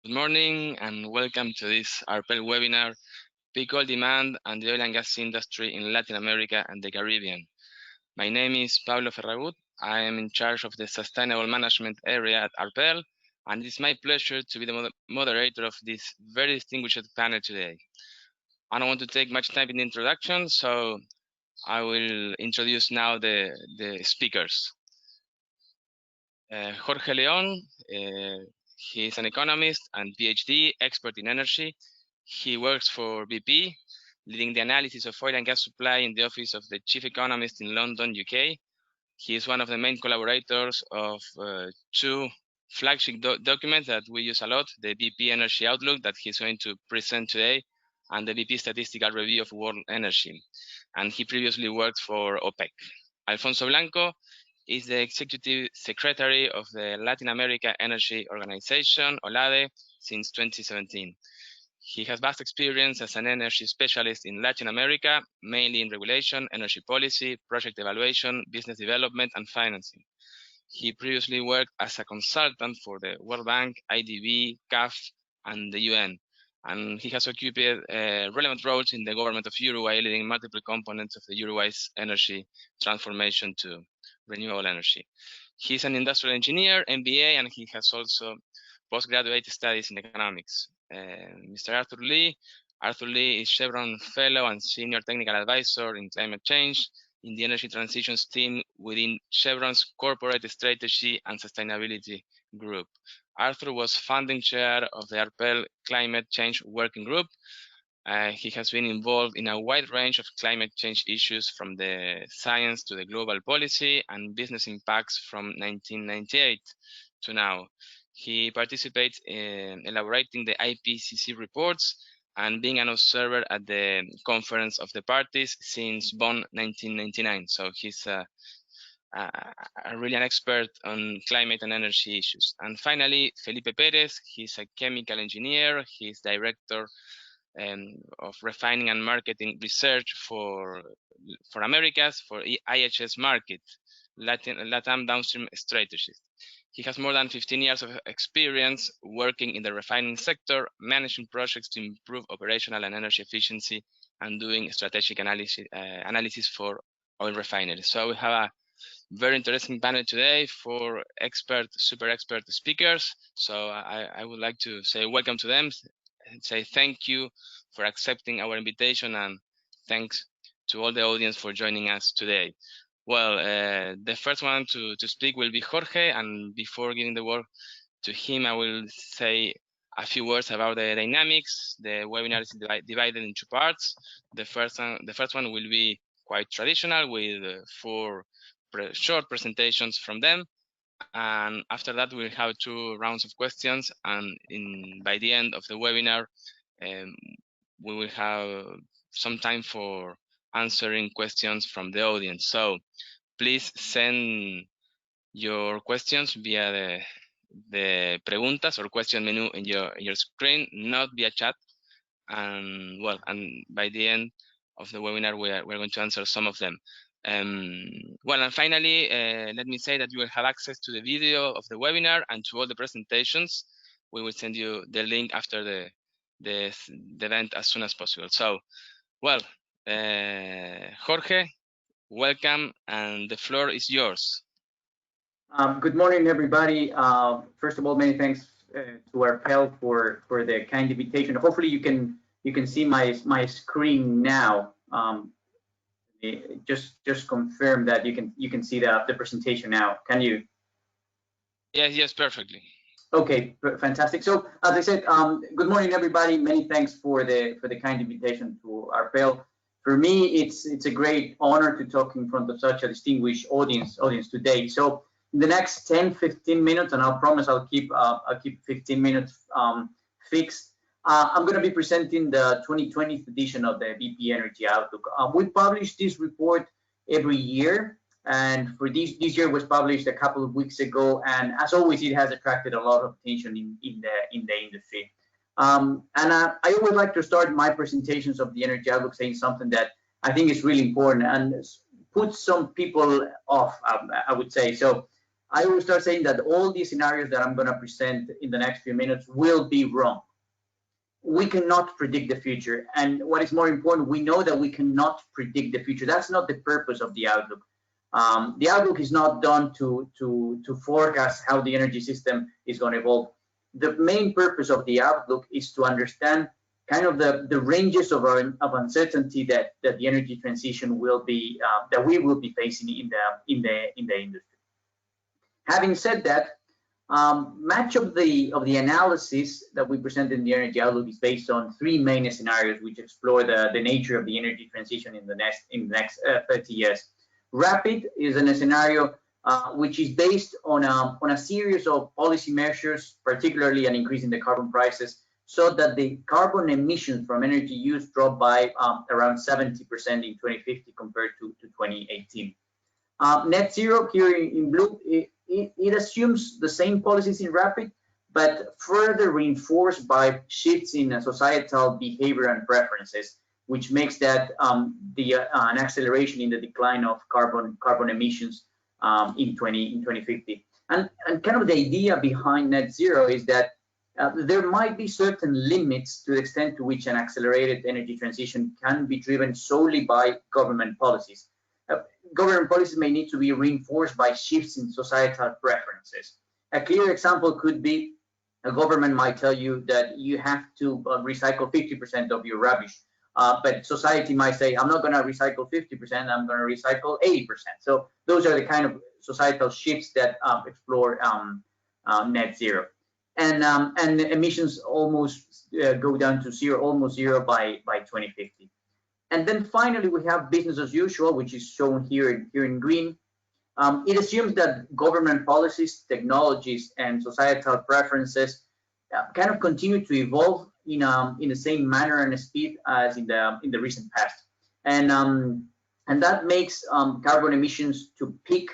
Good morning and welcome to this ARPEL webinar, Peak Oil Demand and the Oil and Gas Industry in Latin America and the Caribbean. My name is Pablo Ferragut. I am in charge of the Sustainable Management area at ARPEL, and it is my pleasure to be the moderator of this very distinguished panel today. I don't want to take much time in the introduction, so I will introduce now the speakers. Jorge León, he is an economist and PhD expert in energy. He works for BP, leading the analysis of oil and gas supply in the office of the chief economist in London, UK. He is one of the main collaborators of two flagship documents that we use a lot, the BP Energy Outlook that he's going to present today, and the BP Statistical Review of World Energy. And he previously worked for OPEC. Alfonso Blanco is the Executive Secretary of the Latin America Energy Organization, OLADE, since 2017. He has vast experience as an energy specialist in Latin America, mainly in regulation, energy policy, project evaluation, business development, and financing. He previously worked as a consultant for the World Bank, IDB, CAF, and the UN. And he has occupied relevant roles in the government of Uruguay, leading multiple components of the Uruguay's energy transformation to renewable energy. He's an industrial engineer, MBA, and he has also postgraduate studies in economics. Mr. Arthur Lee is Chevron Fellow and Senior Technical Advisor in Climate Change in the Energy Transitions team within Chevron's Corporate Strategy and Sustainability Group. Arthur was founding chair of the ARPEL Climate Change Working Group. He has been involved in a wide range of climate change issues from the science to the global policy and business impacts from 1998 to now. He participates in elaborating the IPCC reports and being an observer at the Conference of the Parties since Bonn 1999. So he's really an expert on climate and energy issues. And finally, Felipe Perez, he's a chemical engineer. He's director of refining and marketing research for Americas, for IHS Markit, Latam downstream strategist. He has more than 15 years of experience working in the refining sector, managing projects to improve operational and energy efficiency, and doing strategic analysis for oil refineries. So we have a very interesting panel today for super expert speakers. So I would like to say welcome to them, and say thank you for accepting our invitation, and thanks to all the audience for joining us today. Well, the first one to speak will be Jorge, and before giving the word to him, I will say a few words about the dynamics. The webinar is divided in two parts. The first one will be quite traditional with 4 short presentations from them, and after that we'll have 2 rounds of questions, and by the end of the webinar we will have some time for answering questions from the audience. So please send your questions via the preguntas or question menu in your screen, not via chat. And well, and by the end of the webinar we're going to answer some of them. Well, and finally, let me say that you will have access to the video of the webinar and to all the presentations. We will send you the link after the event as soon as possible. So, well, Jorge, welcome, and the floor is yours. Good morning, everybody. First of all, many thanks to ARPEL for the kind invitation. Hopefully, you can see my screen now. Just confirm that you can see the presentation now. Can you? Yes, perfectly. Okay, fantastic. So as I said, good morning, everybody. Many thanks for the kind invitation to ARPEL. For me, it's a great honor to talk in front of such a distinguished audience today. So in the next 10-15 minutes, and I'll promise I'll keep 15 minutes fixed. I'm going to be presenting the 2020 edition of the BP Energy Outlook. We publish this report every year, and for this year was published a couple of weeks ago. And as always, it has attracted a lot of attention in the industry. And I always like to start my presentations of the Energy Outlook saying something that I think is really important and puts some people off, I would say. So I will start saying that all these scenarios that I'm going to present in the next few minutes will be wrong. We cannot predict the future. And what is more important, we know that we cannot predict the future. That's not the purpose of the outlook. The outlook is not done to forecast how the energy system is going to evolve. The main purpose of the outlook is to understand kind of the ranges of uncertainty that the energy transition will be, that we will be facing in the industry. Having said that, much of the analysis that we present in the Energy Outlook is based on three main scenarios which explore the nature of the energy transition in the next 30 years. Rapid is a scenario which is based on a series of policy measures, particularly an increase in the carbon prices, so that the carbon emissions from energy use drop by around 70% in 2050 compared to 2018. Net zero here in blue, it assumes the same policies in rapid, but further reinforced by shifts in societal behavior and preferences, which makes that an acceleration in the decline of carbon emissions in 2050. And kind of the idea behind net zero is that there might be certain limits to the extent to which an accelerated energy transition can be driven solely by government policies. Government policies may need to be reinforced by shifts in societal preferences. A clear example could be a government might tell you that you have to recycle 50% of your rubbish, but society might say, I'm not going to recycle 50%, I'm going to recycle 80%. So those are the kind of societal shifts that explore net zero. And emissions almost go down to zero, almost zero by 2050. And then finally, we have business as usual, which is shown here in green. It assumes that government policies, technologies, and societal preferences kind of continue to evolve in the same manner and speed as in the recent past. And that makes carbon emissions to peak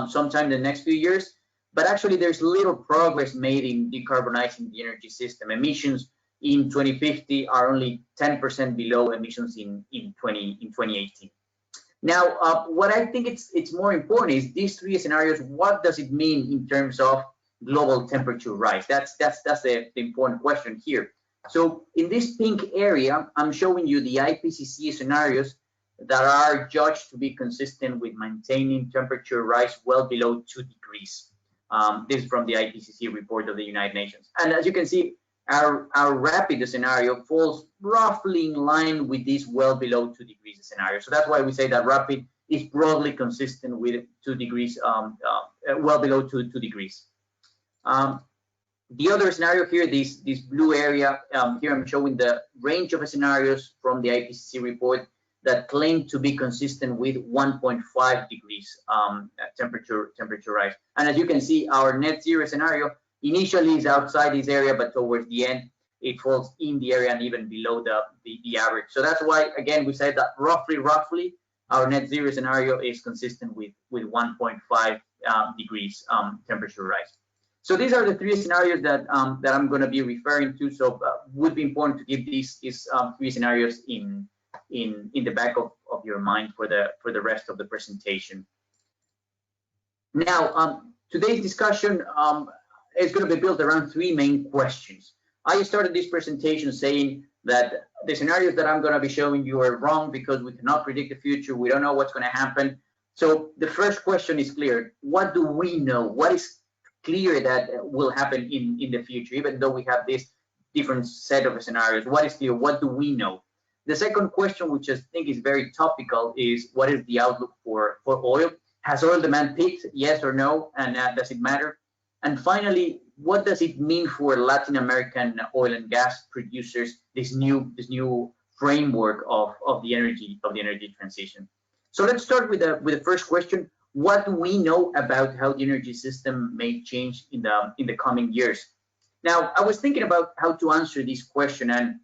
sometime in the next few years. But actually, there's little progress made in decarbonizing the energy system. Emissions in 2050 are only 10% below emissions in 2018. Now, what I think it's more important is these three scenarios. What does it mean in terms of global temperature rise? That's the important question here. So in this pink area, I'm showing you the IPCC scenarios that are judged to be consistent with maintaining temperature rise well below 2 degrees. This is from the IPCC report of the United Nations. And as you can see, our rapid scenario falls roughly in line with this well below 2 degrees scenario. So that's why we say that rapid is broadly consistent with 2 degrees, well below 2 degrees. The other scenario here, this blue area, here I'm showing the range of scenarios from the IPCC report that claim to be consistent with 1.5 degrees temperature rise. And as you can see, our net zero scenario initially is outside this area, but towards the end, it falls in the area and even below the average. So that's why, again, we said that roughly, our net zero scenario is consistent with 1.5 degrees temperature rise. So these are the three scenarios that I'm going to be referring to. So would be important to give these three scenarios in the back of your mind for the rest of the presentation. Now, today's discussion is going to be built around three main questions. I started this presentation saying that the scenarios that I'm going to be showing you are wrong because we cannot predict the future. We don't know what's going to happen. So the first question is clear. What do we know? What is clear that will happen in the future, even though we have this different set of scenarios? What is clear? What do we know? The second question, which I think is very topical, is what is the outlook for oil? Has oil demand peaked? Yes or no? And does it matter? And finally, what does it mean for Latin American oil and gas producers, this new framework of the energy transition? So let's start with the first question. What do we know about how the energy system may change in the coming years? Now, I was thinking about how to answer this question, and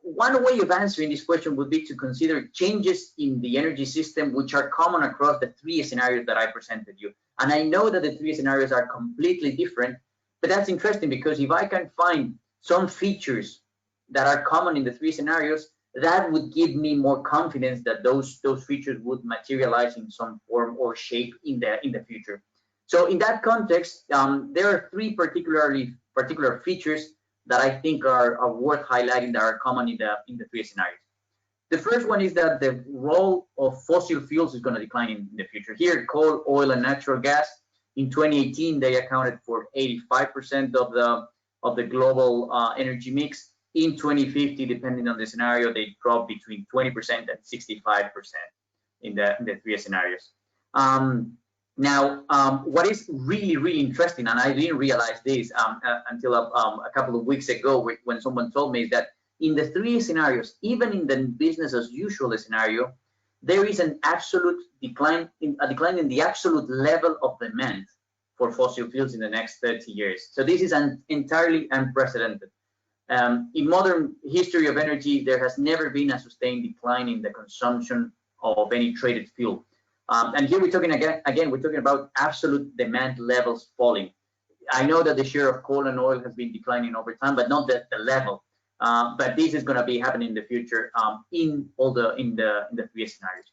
one way of answering this question would be to consider changes in the energy system which are common across the three scenarios that I presented you. And I know that the three scenarios are completely different, but that's interesting because if I can find some features that are common in the three scenarios, that would give me more confidence that those features would materialize in some form or shape in the future. So in that context, there are three particular features that I think are worth highlighting that are common in the three scenarios. The first one is that the role of fossil fuels is going to decline in the future. Here, coal, oil, and natural gas. In 2018, they accounted for 85% of the global energy mix. In 2050, depending on the scenario, they drop between 20% and 65% in the three scenarios. Now, what is really interesting, and I didn't realize this until a couple of weeks ago when someone told me, is that in the three scenarios, even in the business as usual scenario, there is an absolute decline in the absolute level of demand for fossil fuels in the next 30 years. So this is entirely unprecedented. In modern history of energy, there has never been a sustained decline in the consumption of any traded fuel. And here we're talking again, we're talking about absolute demand levels falling. I know that the share of coal and oil has been declining over time, but not the level. But this is going to be happening in the future in the three scenarios.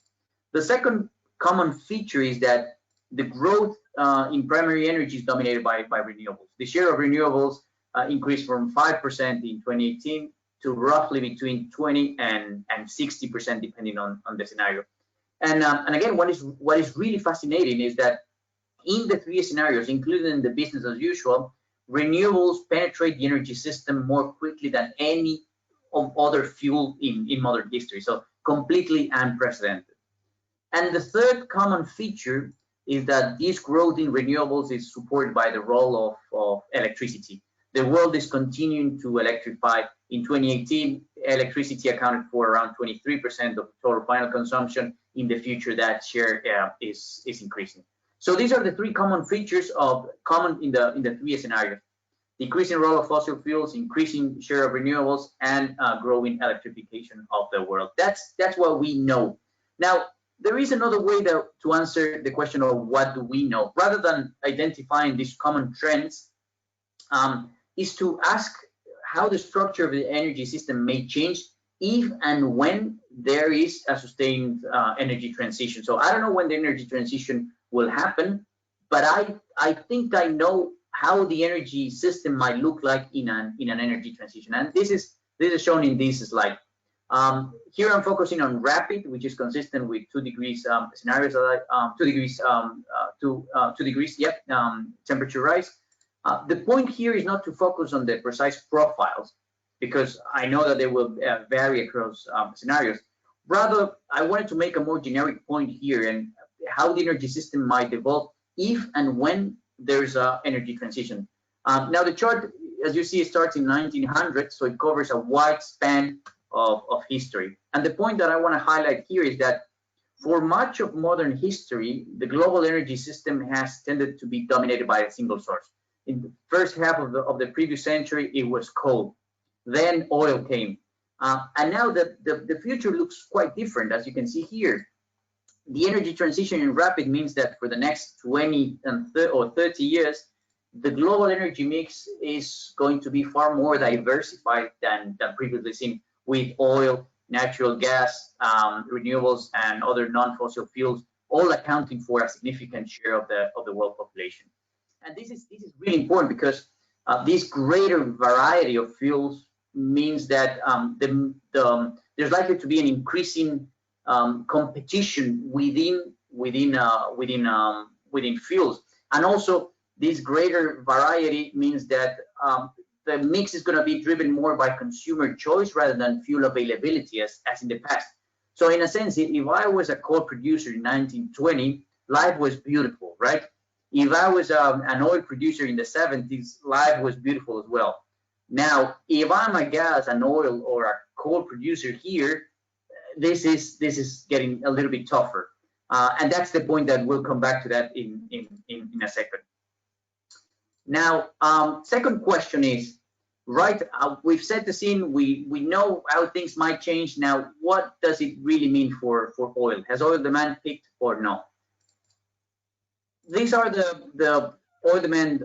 The second common feature is that the growth in primary energy is dominated by renewables. The share of renewables increased from 5% in 2018 to roughly between 20 and 60%, depending on the scenario. And again, what is really fascinating is that in the three scenarios, including the business as usual, renewables penetrate the energy system more quickly than any other fuel in modern history. So completely unprecedented. And the third common feature is that this growth in renewables is supported by the role of electricity. The world is continuing to electrify. In 2018, electricity accounted for around 23% of total final consumption. In the future, that share is increasing. So these are the three common features in the three scenarios: decreasing role of fossil fuels, increasing share of renewables, and growing electrification of the world. That's what we know. Now, there is another way to answer the question of what do we know, rather than identifying these common trends, is to ask how the structure of the energy system may change if and when there is a sustained energy transition. So I don't know when the energy transition will happen, but I think I know how the energy system might look like in an energy transition, and this is shown in this slide. Here I'm focusing on rapid, which is consistent with 2 degrees scenarios, 2 degrees, 2 degrees, temperature rise. The point here is not to focus on the precise profiles, because I know that they will vary across scenarios. Rather, I wanted to make a more generic point here and how the energy system might evolve if and when there's an energy transition. Now, the chart, as you see, starts in 1900, so it covers a wide span of history. And the point that I want to highlight here is that for much of modern history, the global energy system has tended to be dominated by a single source. In the first half of the previous century, it was coal. Then oil came. And now the future looks quite different, as you can see here. The energy transition in rapid means that for the next 20 or 30 years, the global energy mix is going to be far more diversified than previously seen, with oil, natural gas, renewables, and other non-fossil fuels all accounting for a significant share of the world population. And this is really important because this greater variety of fuels means that there's likely to be an increasing competition within fuels, and also this greater variety means that the mix is going to be driven more by consumer choice rather than fuel availability as in the past. So in a sense, if I was a coal producer in 1920, life was beautiful, right? If I was an oil producer in the 70s, life was beautiful as well. Now, if I'm a gas, an oil, or a coal producer here, this is getting a little bit tougher, and that's the point that we'll come back to that in a second. Now, second question is, right? We've set the scene. We know how things might change. Now, what does it really mean for oil? Has oil demand peaked or no? These are the oil demand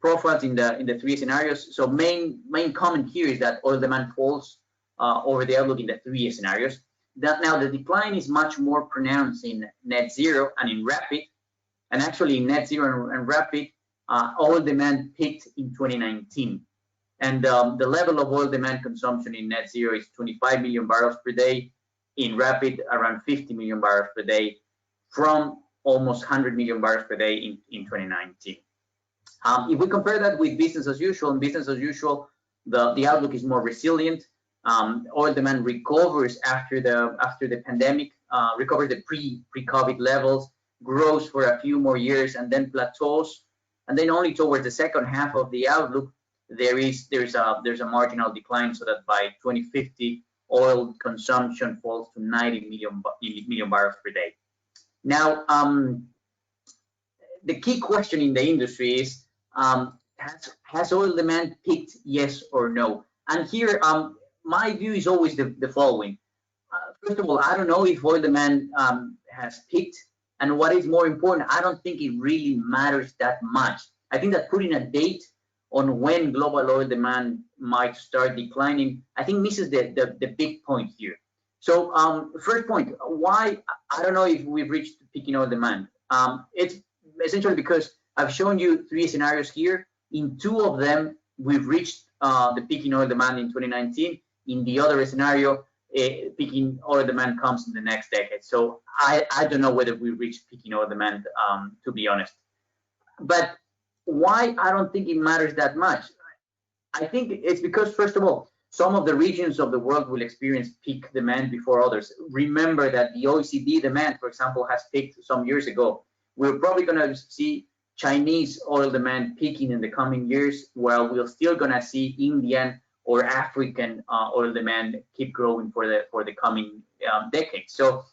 profiles in the three scenarios. So main comment here is that oil demand falls over the outlook in the 3 scenarios. Now the decline is much more pronounced in net zero and in rapid, and actually in net zero and rapid, oil demand peaked in 2019. And the level of oil demand consumption in net zero is 25 million barrels per day, in rapid around 50 million barrels per day, from almost 100 million barrels per day in 2019. If we compare that with business as usual, in business as usual, the outlook is more resilient. Oil demand recovers after the pandemic, recovers the pre-COVID levels, grows for a few more years, and then plateaus. And then only towards the second half of the outlook, there's a marginal decline, so that by 2050, oil consumption falls to 90 million barrels per day. Now, the key question in the industry is, has oil demand peaked, yes or no? And here, my view is always the following. First of all, I don't know if oil demand has peaked, and what is more important, I don't think it really matters that much. I think that putting a date on when global oil demand might start declining, I think misses the big point here. So first point, why I don't know if we've reached peak in oil demand. It's essentially because I've shown you 3 scenarios here. In 2 of them, we've reached the peak in oil demand in 2019. In the other scenario, peak in oil demand comes in the next decade. So I don't know whether we reached peak in oil demand, to be honest. But why I don't think it matters that much? I think it's because, first of all, some of the regions of the world will experience peak demand before others. Remember that the OECD demand, for example, has peaked some years ago. We're probably going to see Chinese oil demand peaking in the coming years, while we're still going to see Indian or African oil demand keep growing for the coming decades. So,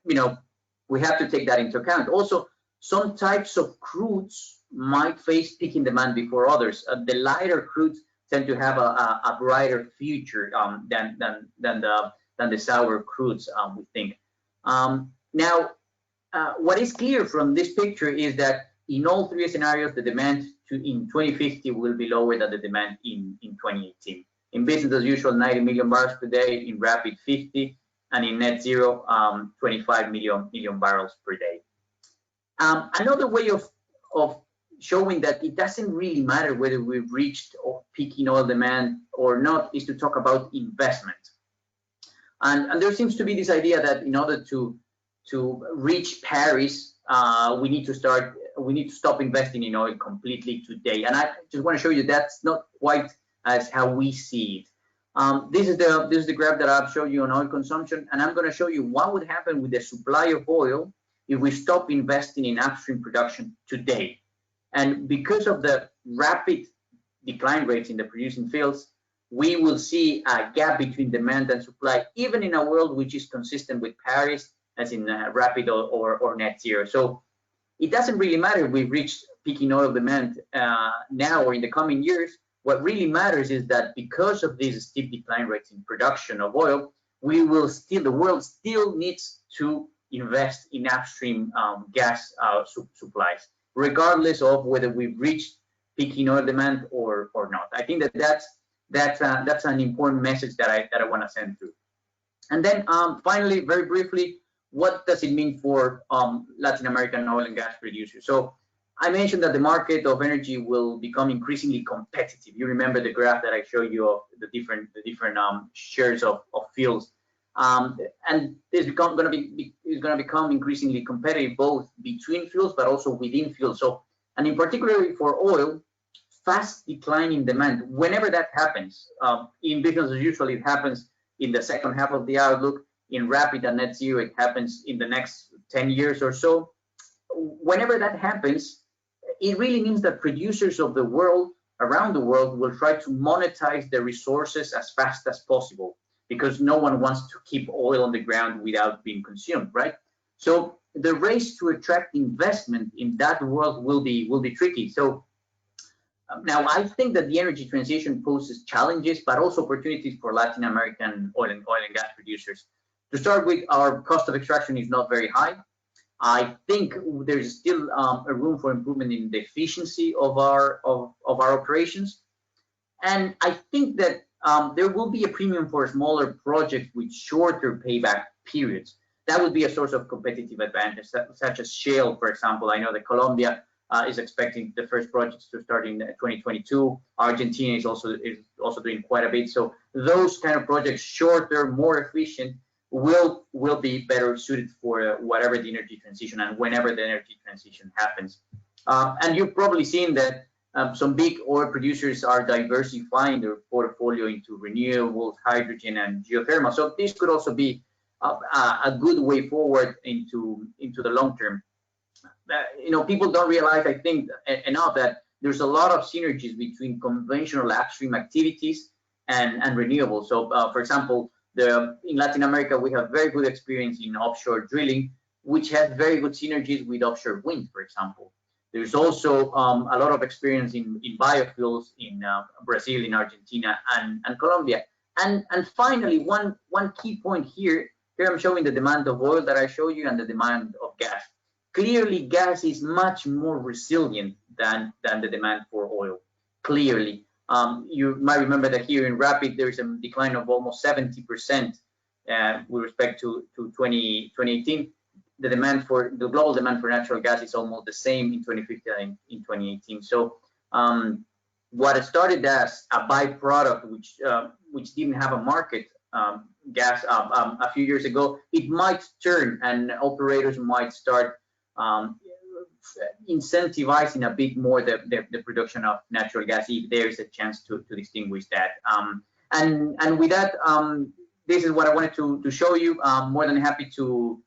we have to take that into account. Also, some types of crudes might face peaking demand before others. The lighter crudes tend to have a brighter future than the sour crudes, we think. Now, what is clear from this picture is that in all 3 scenarios, the demand in 2050 will be lower than the demand in 2018. In business as usual, 90 million barrels per day, in rapid 50, and in net zero, 25 million barrels per day. Another way of showing that it doesn't really matter whether we've reached peak in oil demand or not is to talk about investment. And there seems to be this idea that in order to reach Paris, we need to stop investing in oil completely today. And I just want to show you that's not quite as how we see it. This is the graph that I've showed you on oil consumption, and I'm going to show you what would happen with the supply of oil if we stop investing in upstream production today. And because of the rapid decline rates in the producing fields, we will see a gap between demand and supply, even in a world which is consistent with Paris, as in rapid or net zero. So it doesn't really matter if we've reached peak in oil demand now or in the coming years. What really matters is that because of these steep decline rates in production of oil, the world still needs to invest in upstream gas supplies, regardless of whether we've reached peak in oil demand or not. I think that's an important message that I want to send through. And then finally, very briefly, what does it mean for Latin American oil and gas producers? So I mentioned that the market of energy will become increasingly competitive. You remember the graph that I showed you of the different shares of fuels. And it's going to become increasingly competitive, both between fuels but also within fuels. So, and in particular for oil, fast decline in demand, whenever that happens, in business as usual, it happens in the second half of the outlook. In rapid and net zero, it happens in the next 10 years or so. Whenever that happens, it really means that producers of the world, around the world, will try to monetize their resources as fast as possible, because no one wants to keep oil on the ground without being consumed, right? So the race to attract investment in that world will be tricky. So now I think that the energy transition poses challenges, but also opportunities for Latin American oil and gas producers. To start with, our cost of extraction is not very high. I think there's still a room for improvement in the efficiency of our operations. And I think that there will be a premium for smaller projects with shorter payback periods. That would be a source of competitive advantage, such as shale, for example. I know that Colombia is expecting the first projects to start in 2022. Argentina is also doing quite a bit. So those kind of projects, shorter, more efficient, will be better suited for whatever the energy transition and whenever the energy transition happens. And you've probably seen that some big oil producers are diversifying their portfolio into renewables, hydrogen, and geothermal. So this could also be a good way forward into the long term. People don't realize, I think, enough that there's a lot of synergies between conventional upstream activities and renewables. So, for example, in Latin America, we have very good experience in offshore drilling, which has very good synergies with offshore wind, for example. There's also a lot of experience in biofuels in Brazil, in Argentina, and Colombia. And finally, one key point here I'm showing the demand of oil that I showed you and the demand of gas. Clearly, gas is much more resilient than the demand for oil. Clearly, you might remember that here in Rapid, there's a decline of almost 70% with respect to 2018. The global demand for natural gas is almost the same in 2015 and in 2018. So what started as a byproduct, which didn't have a market, gas a few years ago, it might turn and operators might start incentivizing a bit more the production of natural gas if there is a chance to distinguish that. And with that, this is what I wanted to show you. I'm more than happy to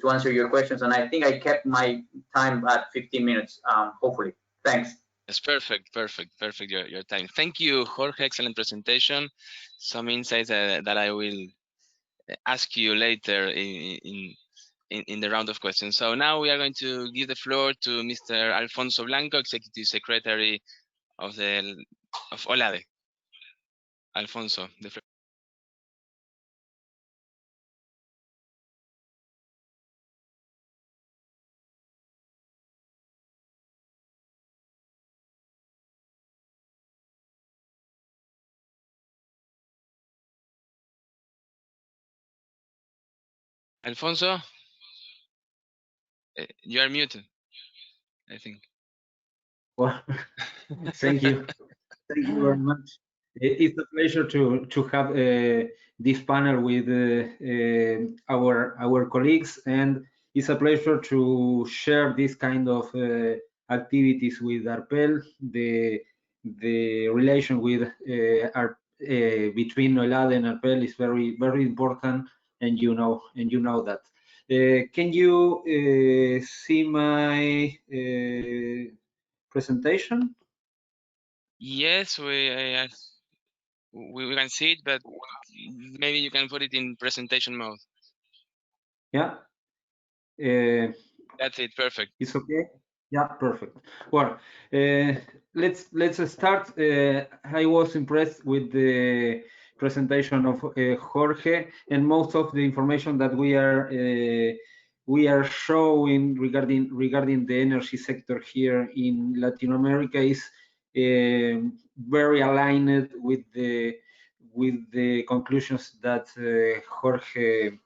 answer your questions, and I think I kept my time at 15 minutes, hopefully. Thanks. It's perfect, your time. Thank you, Jorge, excellent presentation. Some insights that I will ask you later in the round of questions. So now we are going to give the floor to Mr. Alfonso Blanco, Executive Secretary of OLADE. Alfonso, the floor. Alfonso, you are muted, I think. Well, thank you. Thank you very much. It's a pleasure to have this panel with our colleagues, and it's a pleasure to share this kind of activities with ARPEL. The relation with between OLADE and ARPEL is very important, and you know that. Can you see my presentation? Yes, we can see it, but maybe you can put it in presentation mode. Yeah. That's it. Perfect. It's okay. Yeah, perfect. Well, let's start. I was impressed with the presentation of Jorge, and most of the information that we are showing regarding the energy sector here in Latin America is very aligned with the conclusions that Jorge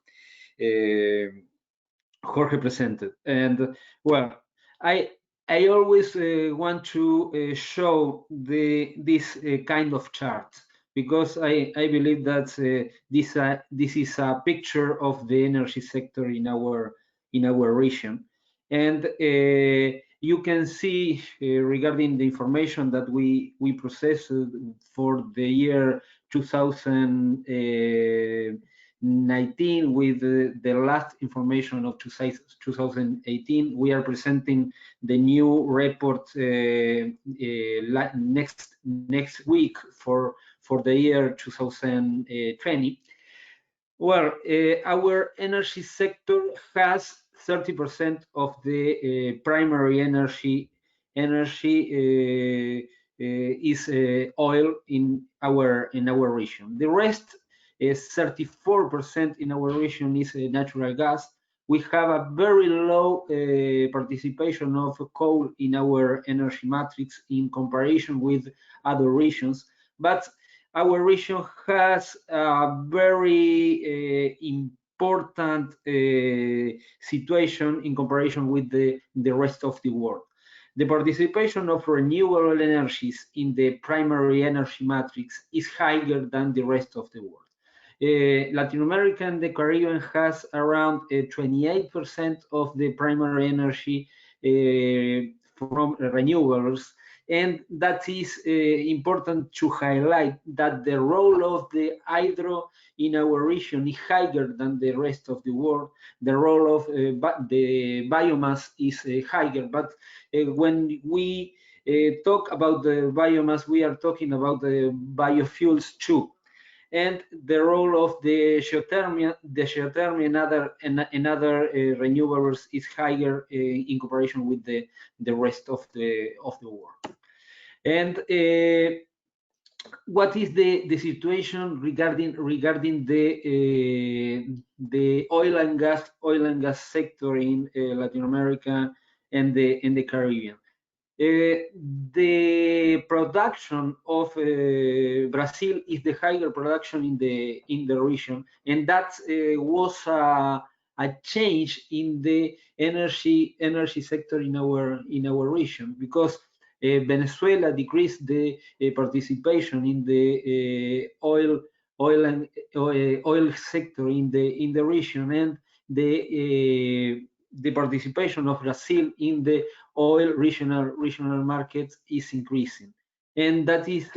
presented. And well, I always want to show this kind of chart, because I believe that this is a picture of the energy sector in our region, and you can see regarding the information that we processed for the year 2019 with the last information of 2018. We are presenting the new report next week for the year 2020. Well, our energy sector has 30% of the primary energy is oil in our region. The rest is 34% in our region is natural gas. We have a very low participation of coal in our energy matrix in comparison with other regions, but our region has a very important situation in comparison with the rest of the world. The participation of renewable energies in the primary energy matrix is higher than the rest of the world. Latin America and the Caribbean has around 28% of the primary energy from renewables, and that is important to highlight that the role of the hydro in our region is higher than the rest of the world. The role of the biomass is higher, but when we talk about the biomass, we are talking about the biofuels too. And the role of the geothermal and other renewables is higher in comparison with the rest of the world. And what is the situation regarding the oil and gas sector in Latin America and the Caribbean? The production of Brazil is the higher production in the region, and that was a change in the energy sector in our region, because Venezuela decreased the participation in the oil sector in the region, and the participation of Brazil in the oil regional markets is increasing, and that is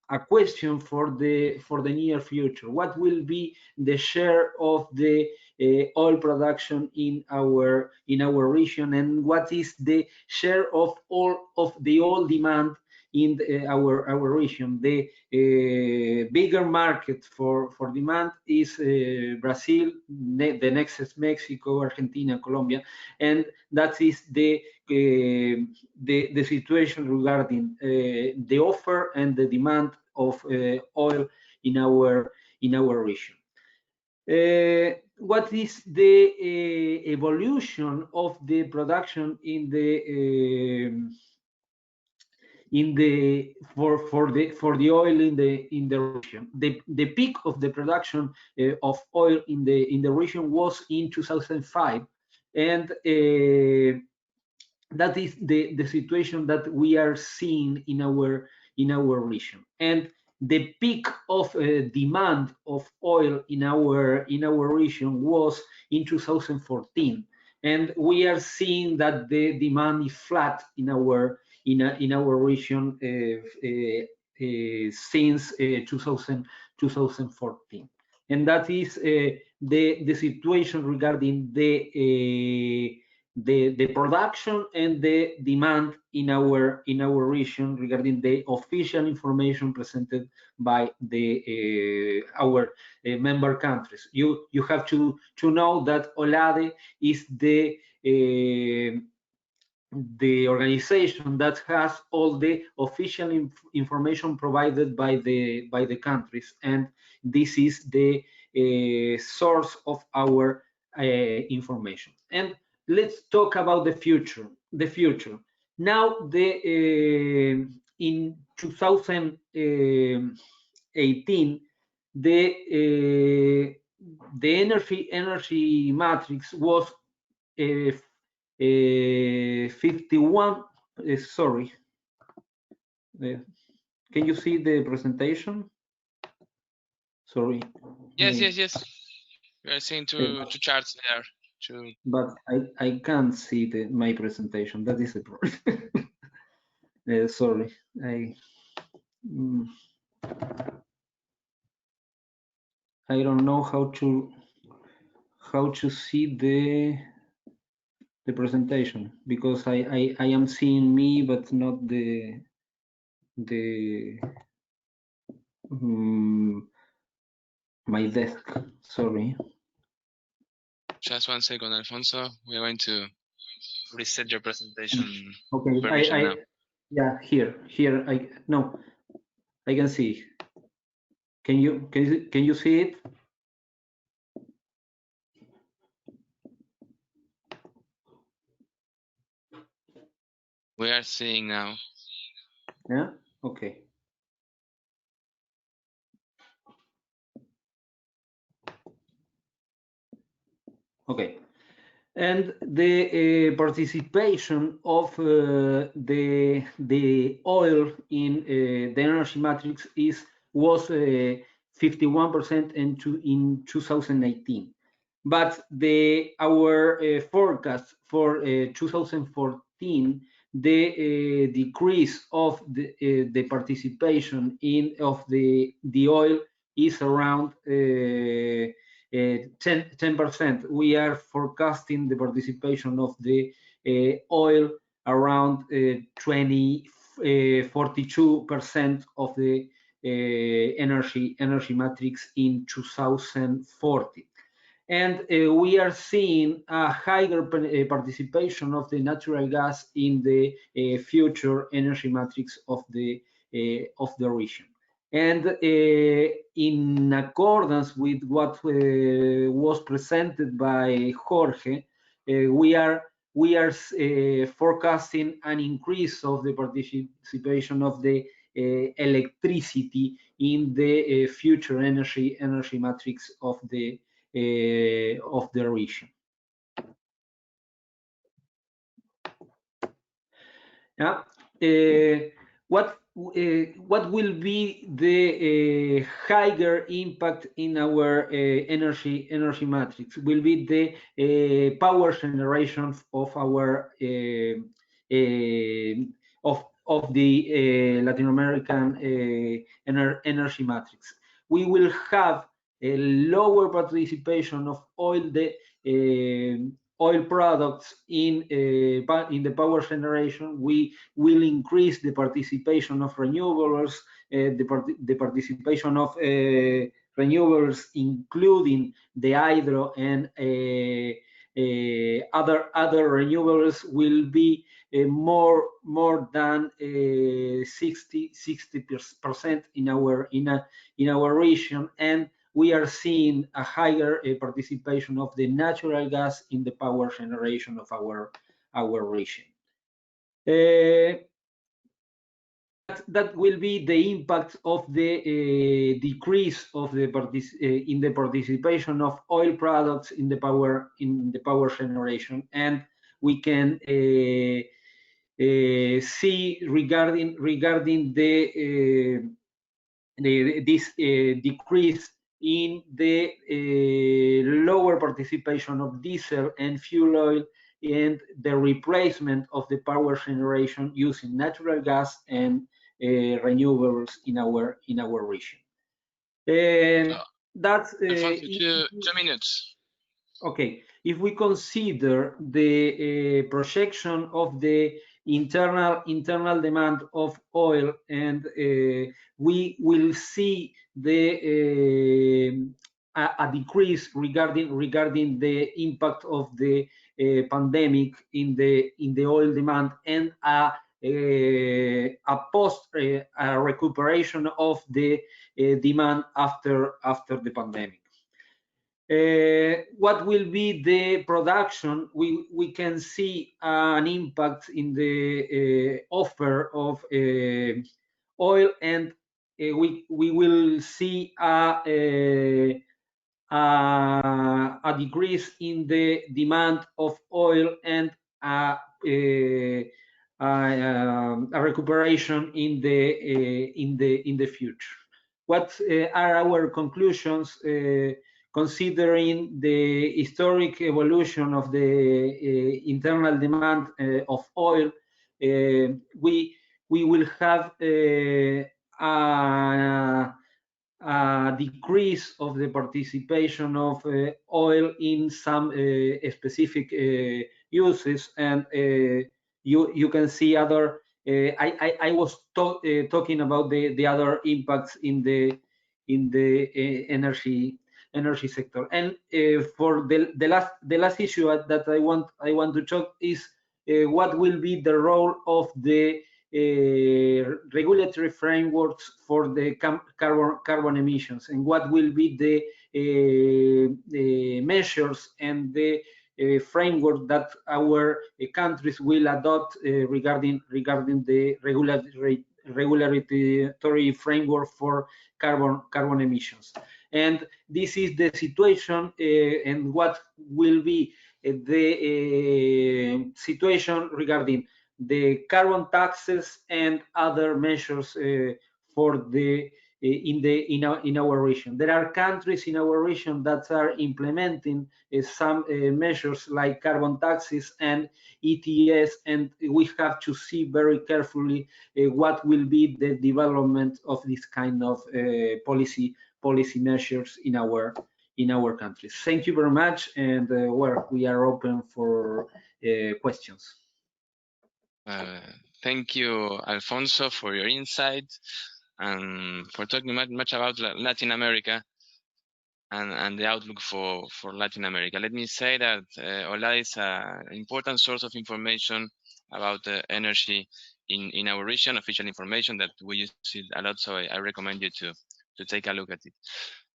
a question for the near future. What will be the share of the oil production in our region, and what is the share of the oil demand in our region? The bigger market for demand is Brazil, the next is Mexico, Argentina, Colombia, and that is the situation regarding the offer and the demand of oil in our region. What is the evolution of the production in for the oil in the region? The peak of the production of oil in the region was in 2005, and that is the situation that we are seeing in our region. And the peak of demand of oil in our region was in 2014, and we are seeing that the demand is flat in our region since 2014, and that is the situation regarding the production and the demand in our region regarding the official information presented by our member countries. You have to know that OLADE is the organization that has all the official information provided by the countries, and this is the source of our information. And let's talk about the future. Now, in 2018, the energy matrix was 51. Sorry. Can you see the presentation? Sorry. Yes. We are seeing two charts there. But I can't see my presentation. That is the problem. Sorry. I don't know how to see the presentation, because I am seeing me but not the my desk. Sorry. Just 1 second, Alfonso. We're going to reset your presentation. Okay. Yeah, here. I can see. Can you see it? We are seeing now. Yeah. Okay. Okay. And the participation of the oil in the energy matrix was 51% in 2018. But our forecast for 2014, the decrease of the participation of the oil is around 10%. We are forecasting the participation of the oil around 42% of the energy matrix in 2040. And we are seeing a higher participation of the natural gas in the future energy matrix of the region. And in accordance with what was presented by Jorge, we are forecasting an increase of the participation of the electricity in the future energy matrix of the region. Yeah. What will be the higher impact in our energy matrix? Will be the power generation of our of the Latin American energy matrix. We will have a lower participation of oil products in the power generation. We will increase the participation of renewables, the participation of renewables, including the hydro and other renewables, will be more than 60% in our region, and we are seeing a higher participation of the natural gas in the power generation of our region. That will be the impact of the decrease of the in the participation of oil products in the power generation, and we can see regarding this decrease in the lower participation of diesel and fuel oil, and the replacement of the power generation using natural gas and renewables in our region. That's Alfonso, 2 minutes. Okay, if we consider the projection of the internal demand of oil, and we will see the a decrease regarding the impact of the pandemic in the oil demand, and a recuperation of the demand after the pandemic. What will be the production? We can see an impact in the offer of oil, and we will see a decrease in the demand of oil, and a recuperation in the future. What are our conclusions? Considering the historic evolution of the internal demand of oil, we will have a decrease of the participation of oil in some specific uses, and you can see other. I was talking about the other impacts in the energy sector. And for the last issue that I want to talk is what will be the role of the regulatory frameworks for the carbon emissions, and what will be the measures and the framework that our countries will adopt regarding the regulatory framework for carbon emissions. And this is the situation, and what will be the situation regarding the carbon taxes and other measures for the in our region. There are countries in our region that are implementing some measures like carbon taxes and ETS, and we have to see very carefully what will be the development of this kind of policy measures in our countries. Thank you very much, and well, we are open for questions. Thank you, Alfonso, for your insight and for talking much about Latin America and the outlook for Latin America. Let me say that OLADE is an important source of information about energy in our region, official information that we use it a lot, so I recommend you to take a look at it.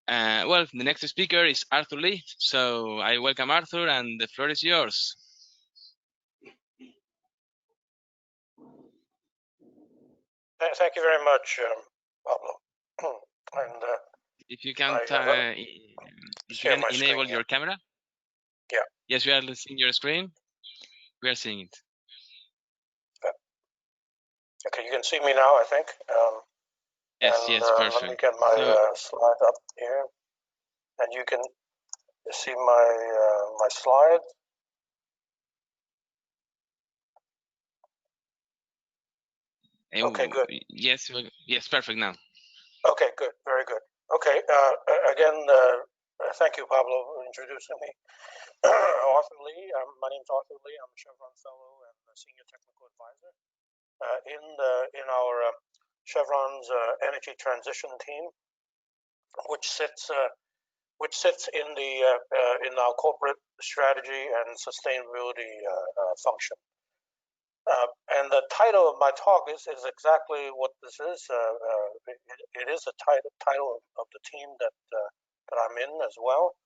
Well, the next speaker is Arthur Lee, so I welcome Arthur, and the floor is yours. Thank you very much, Pablo. And if you can enable your camera. Yeah. Yes, we are seeing your screen. We are seeing it. Okay, you can see me now, I think. Yes, perfect. Let me get my slide up here, and you can see my slide. Okay, good. Yes, perfect now. Okay, good, very good. Okay, again, thank you, Pablo, for introducing me. Arthur Lee, my name is Arthur Lee. I'm a Chevron Fellow and a Senior Technical Advisor in our Chevron's Energy Transition Team, which sits in our corporate strategy and sustainability function. And the title of my talk is exactly what this is. It is a title of the team that I'm in as well,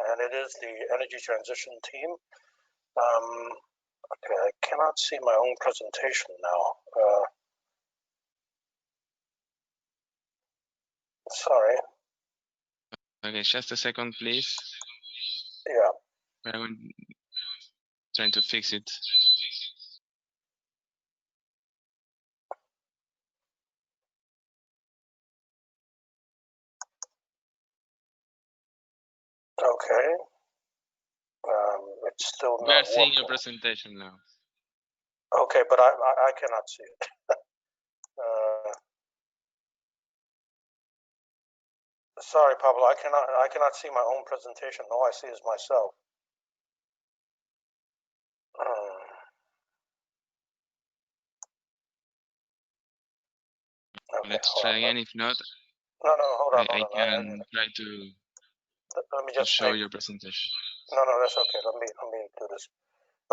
and it is the Energy Transition Team. Okay, I cannot see my own presentation now. Sorry. Okay, just a second, please. Yeah. I'm trying to fix it. Okay. It's still not. We are seeing your presentation now. Okay, but I cannot see it. Sorry, Pablo, I cannot see my own presentation. All I see is myself. Okay, let's try again. If not, no, hold on. I can try to let me just show your presentation. No, that's okay. Let me do this.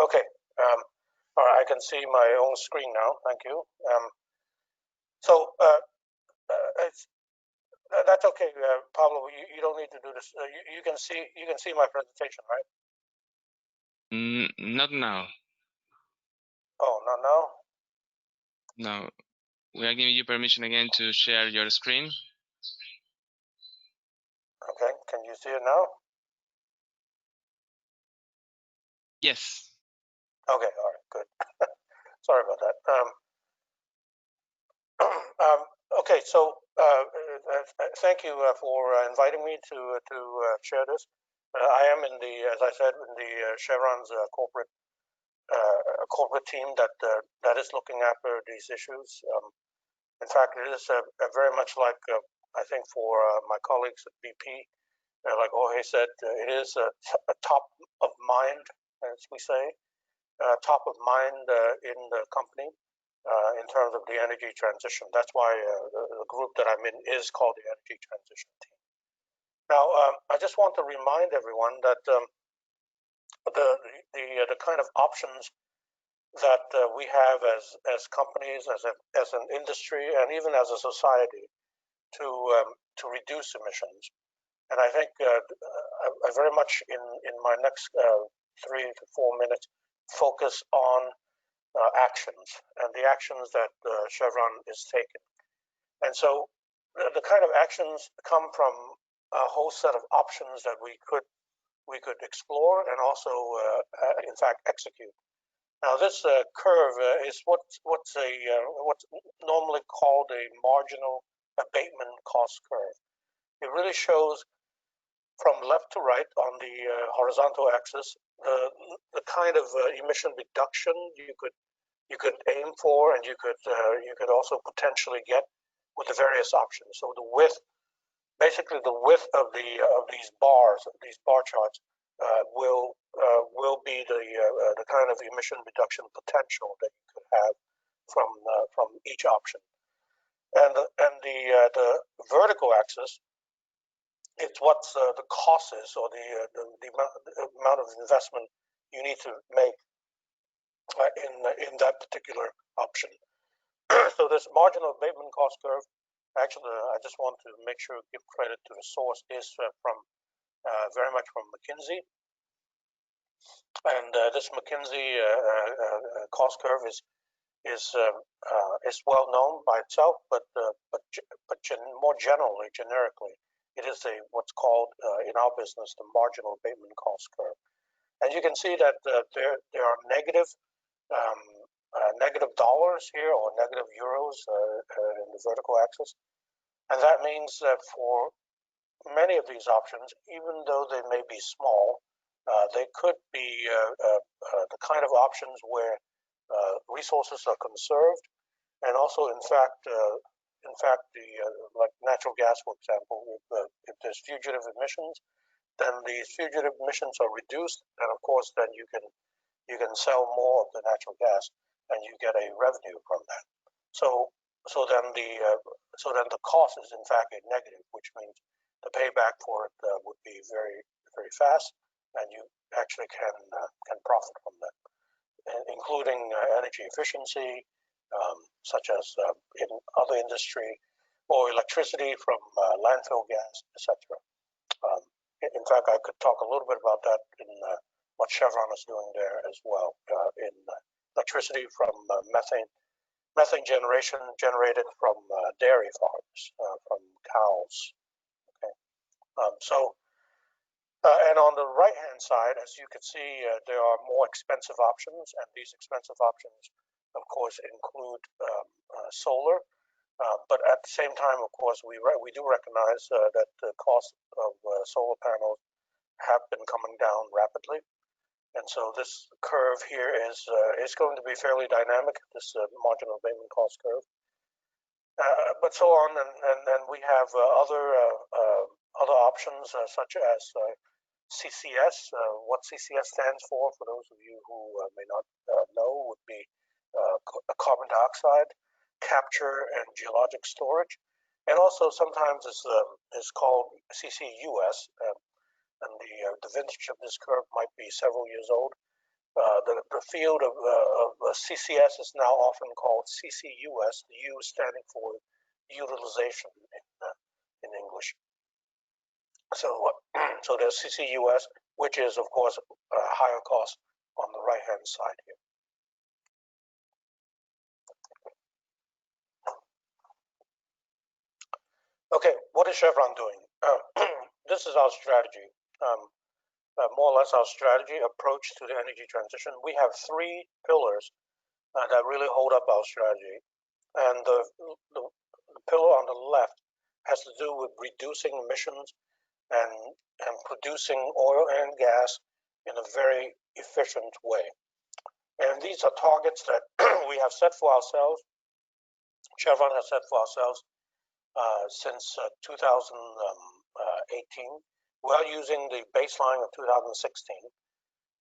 Okay. All right, I can see my own screen now. Thank you. So that's okay, Pablo. You don't need to do this. You can see my presentation, right? Not now. Oh, not now? No. We are giving you permission again to share your screen. Okay. Can you see it now? Yes. Okay. All right. Good. Sorry about that. Okay. So thank you for inviting me to share this. I am in the, as I said, in the Chevron's corporate team that is looking after these issues. In fact, it is very much like I think for my colleagues at BP, like Jorge said, it is a top of mind, as we say, top of mind in the company in terms of the energy transition. That's why the group that I'm in is called the Energy Transition Team. Now, I just want to remind everyone that the kind of options that we have as companies, as an industry, and even as a society to reduce emissions. And I think I very much in my next 3 to 4 minutes focus on actions and the actions that Chevron is taking. And so the kind of actions come from a whole set of options that we could explore and also, in fact, execute. Now, this curve is what's normally called a marginal abatement cost curve. It really shows from left to right on the horizontal axis the kind of emission reduction you could aim for, and you could also potentially get with the various options. So the width, basically the width of these bars, these bar charts, will be the kind of emission reduction potential that you could have from each option. And the vertical axis, it's what the cost is, or the amount of investment you need to make in that particular option. So this marginal abatement cost curve, actually, I just want to make sure give credit to the source, is from very much from McKinsey. And this McKinsey cost curve is well known by itself, but more generically, it is what's called in our business the marginal abatement cost curve. And you can see that there are negative dollars here, or negative euros in the vertical axis, and that means that for many of these options, even though they may be small, they could be the kind of options where resources are conserved, and also, in fact, like natural gas, for example, if there's fugitive emissions, then these fugitive emissions are reduced, and of course, then you can sell more of the natural gas, and you get a revenue from that. So then the cost is in fact a negative, which means the payback for it would be very, very fast, and you actually can profit from that, including energy efficiency, such as in other industry, or electricity from landfill gas, etc. In fact, I could talk a little bit about that in what Chevron is doing there as well, in electricity from methane generation generated from dairy farms, from cows. Okay, and on the right-hand side, as you can see, there are more expensive options, and these expensive options, of course, include solar. But at the same time, of course, we do recognize that the cost of solar panels have been coming down rapidly, and so this curve here is going to be fairly dynamic. This marginal abatement cost curve, but so on, and we have other options such as CCS. What CCS stands for those of you who may not know, would be carbon dioxide capture and geologic storage, and also sometimes is called CCUS, and the vintage of this curve might be several years old. The field of CCS is now often called CCUS, the U standing for utilization in English. So there's CCUS, which is of course a higher cost on the right-hand side here. Okay, what is Chevron doing? This is our strategy, more or less our strategy approach to the energy transition. We have three pillars that really hold up our strategy. And the pillar on the left has to do with reducing emissions and producing oil and gas in a very efficient way. And these are targets that we have set for ourselves. Chevron has set for ourselves since 2018, while using the baseline of 2016,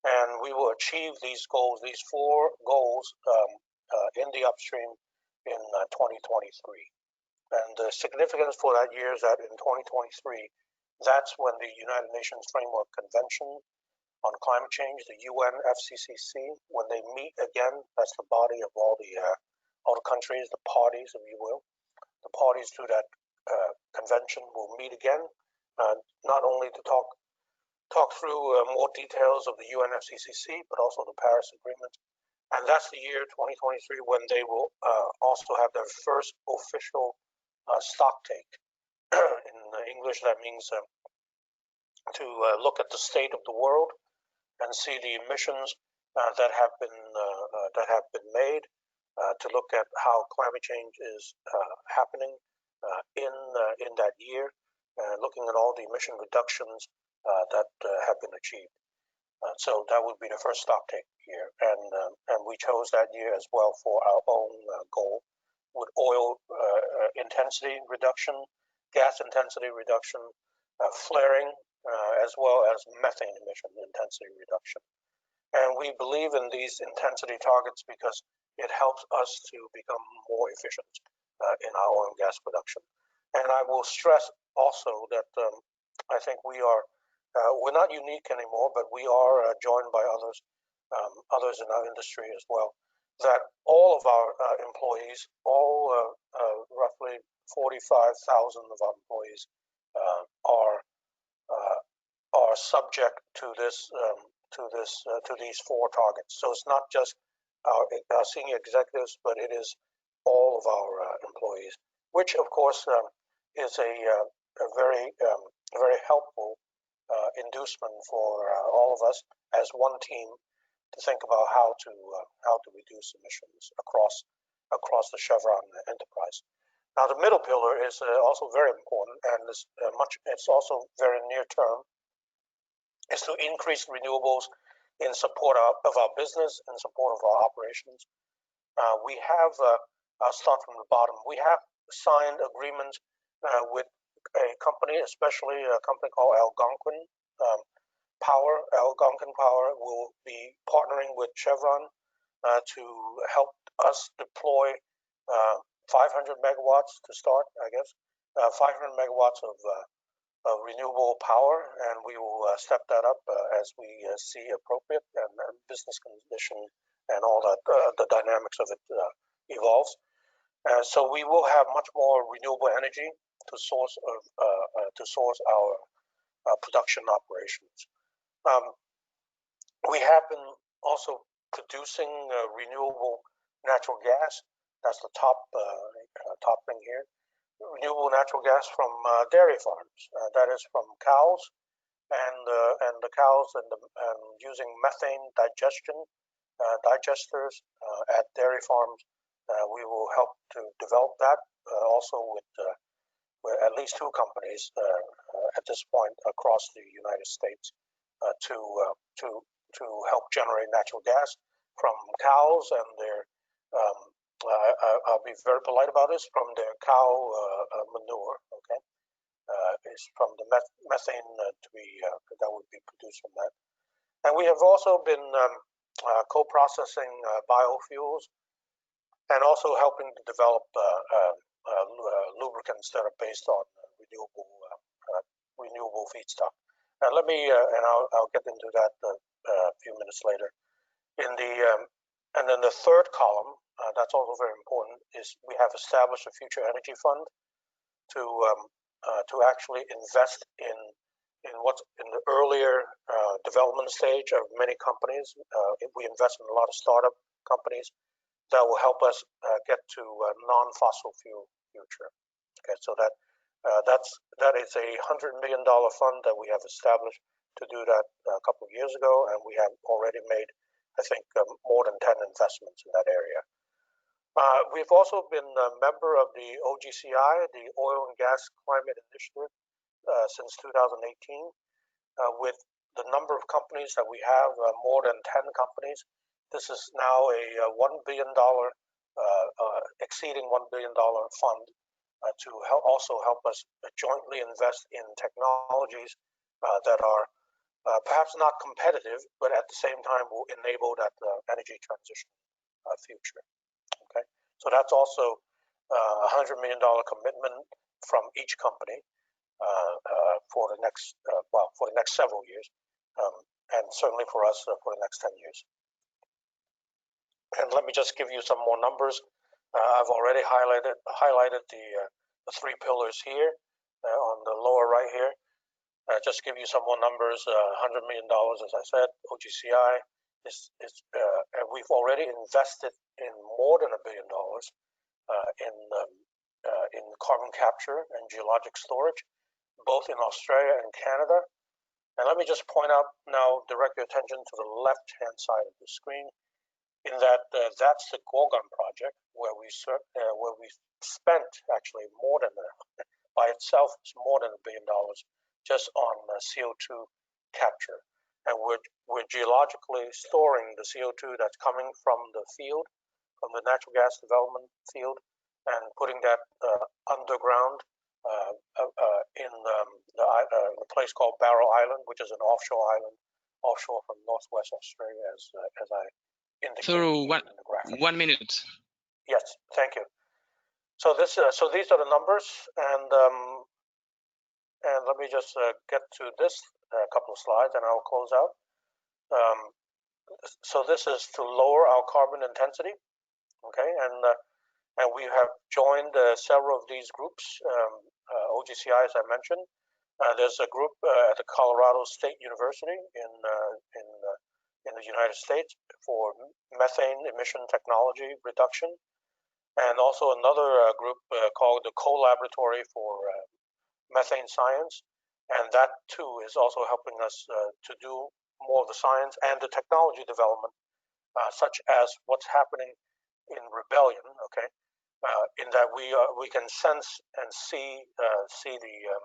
and we will achieve these goals, these four goals, in the upstream in 2023. And the significance for that year is that in 2023, that's when the United Nations Framework Convention on Climate Change, the UNFCCC, when they meet again, that's the body of all the countries, the parties, if you will. The parties to that convention will meet again, not only to talk through more details of the UNFCCC, but also the Paris Agreement And that's the year 2023 when they will also have their first official stock take. In English, that means to look at the state of the world and see the emissions that have been made, to look at how climate change is happening in that year, looking at all the emission reductions that have been achieved. So that would be the first stock take year, and we chose that year as well for our own goal, with oil intensity reduction, gas intensity reduction, flaring, as well as methane emission intensity reduction. And we believe in these intensity targets because it helps us to become more efficient in our oil and gas production. And I will stress also that I think we're not unique anymore, but we are joined by others in our industry as well, that all of our employees, all roughly 45,000 of our employees are subject to these 4 targets. So it's not just our senior executives, but it is all of our employees, which of course is a very helpful inducement for all of us as one team to think about how to reduce emissions across the Chevron enterprise. Now, the middle pillar is also very important, and it's also very near term, is to increase renewables in support of our business, in support of our operations. We have, I'll start from the bottom, we have signed agreements with a company, especially a company called Algonquin Power. Algonquin Power will be partnering with Chevron to help us deploy 500 megawatts to start, I guess, 500 megawatts of renewable power, and we will step that up as we see appropriate and business condition and all that, the dynamics of it evolves. So we will have much more renewable energy to source our production operations. We have been also producing renewable natural gas. That's the top thing here. Renewable natural gas from dairy farms. That is from cows, and the cows and using methane digesters at dairy farms. We will help to develop that also with at least 2 companies at this point across the United States to help generate natural gas from cows and their I'll be very polite about this, from their cow manure. Okay, it's from the methane that would be produced from that. And we have also been co-processing biofuels and also helping to develop lubricants that are based on renewable feedstock. Let me, and I'll get into that a few minutes later. And then the third column, that's also very important, is we have established a future energy fund to actually invest in what's in the earlier development stage of many companies. We invest in a lot of startup companies that will help us get to a non-fossil fuel future. Okay, so that is a $100 million fund that we have established to do that a couple of years ago, and we have already made, I think, more than 10 investments in that area. We've also been a member of the OGCI, the Oil and Gas Climate Initiative, since 2018. With the number of companies that we have, more than 10 companies, this is now a $1 billion, exceeding $1 billion fund to also help us jointly invest in technologies that are perhaps not competitive, but at the same time will enable that energy transition future. Okay, so that's also a $100 million commitment from each company for the next several years, and certainly for us for the next 10 years. And let me just give you some more numbers. I've already highlighted the 3 pillars here on the lower right here. Just give you some more numbers. $100 million, as I said, OGCI, and we've already invested in more than $1 billion in carbon capture and geologic storage, both in Australia and Canada. And let me just point out now, direct your attention to the left-hand side of the screen, in that that's the Gorgon project, where we spent actually more than by itself, it's more than $1 billion just on CO2 capture. And we're geologically storing the CO2 that's coming from the field, from the natural gas development field, and putting that underground in the place called Barrow Island, which is an offshore island, offshore from northwest Australia, as I indicated So in the graphic. 1 minute. Yes, thank you. So these are the numbers, and let me just get to this couple of slides, and I'll close out. So this is to lower our carbon intensity, okay, and we have joined several of these groups, OGCI, as I mentioned. There's a group at the Colorado State University in the United States for methane emission technology reduction, and also another group called the Co-Laboratory for Methane Science, and that too is also helping us to do more of the science and the technology development, such as what's happening in Rebellion, okay, in that we can sense and see the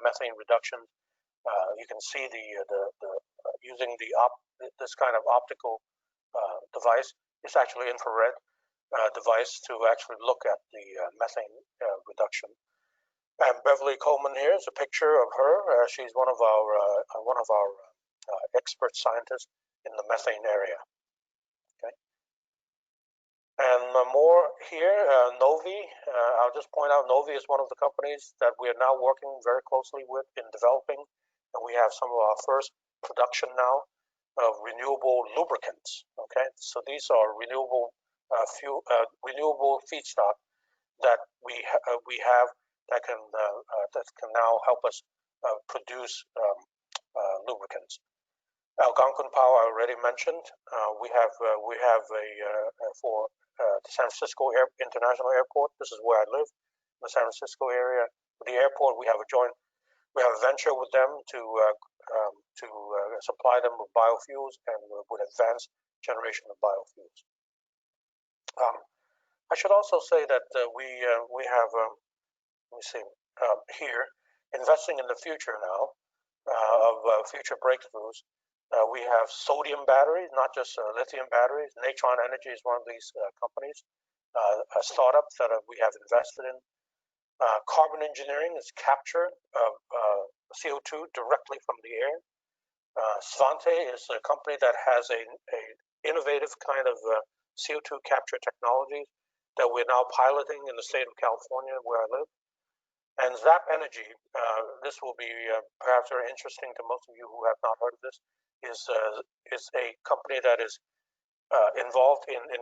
methane reduction. You can see the using this kind of optical device. It's actually infrared device to actually look at the methane reduction. And Beverly Coleman here is a picture of her. She's one of our expert scientists in the methane area. Okay. And more here, Novi. I'll just point out Novi is one of the companies that we are now working very closely with in developing, and we have some of our first production now of renewable lubricants. Okay, so these are renewable renewable feedstock that we have that can now help us produce lubricants. Algonquin Power I already mentioned. We have for the San Francisco International Airport. This is where I live, in the San Francisco area. For the airport, we have a venture with them to supply them with biofuels and with advanced generation of biofuels. I should also say that we have let me see here, investing in the future now of future breakthroughs. We have sodium batteries, not just lithium batteries. Natron Energy is one of these companies, startups that we have invested in. Carbon engineering is capture of CO2 directly from the air. Svante is a company that has a innovative kind of CO2 capture technology that we're now piloting in the state of California, where I live. And Zap Energy, this will be perhaps very interesting to most of you who have not heard of this, is a company that is involved in in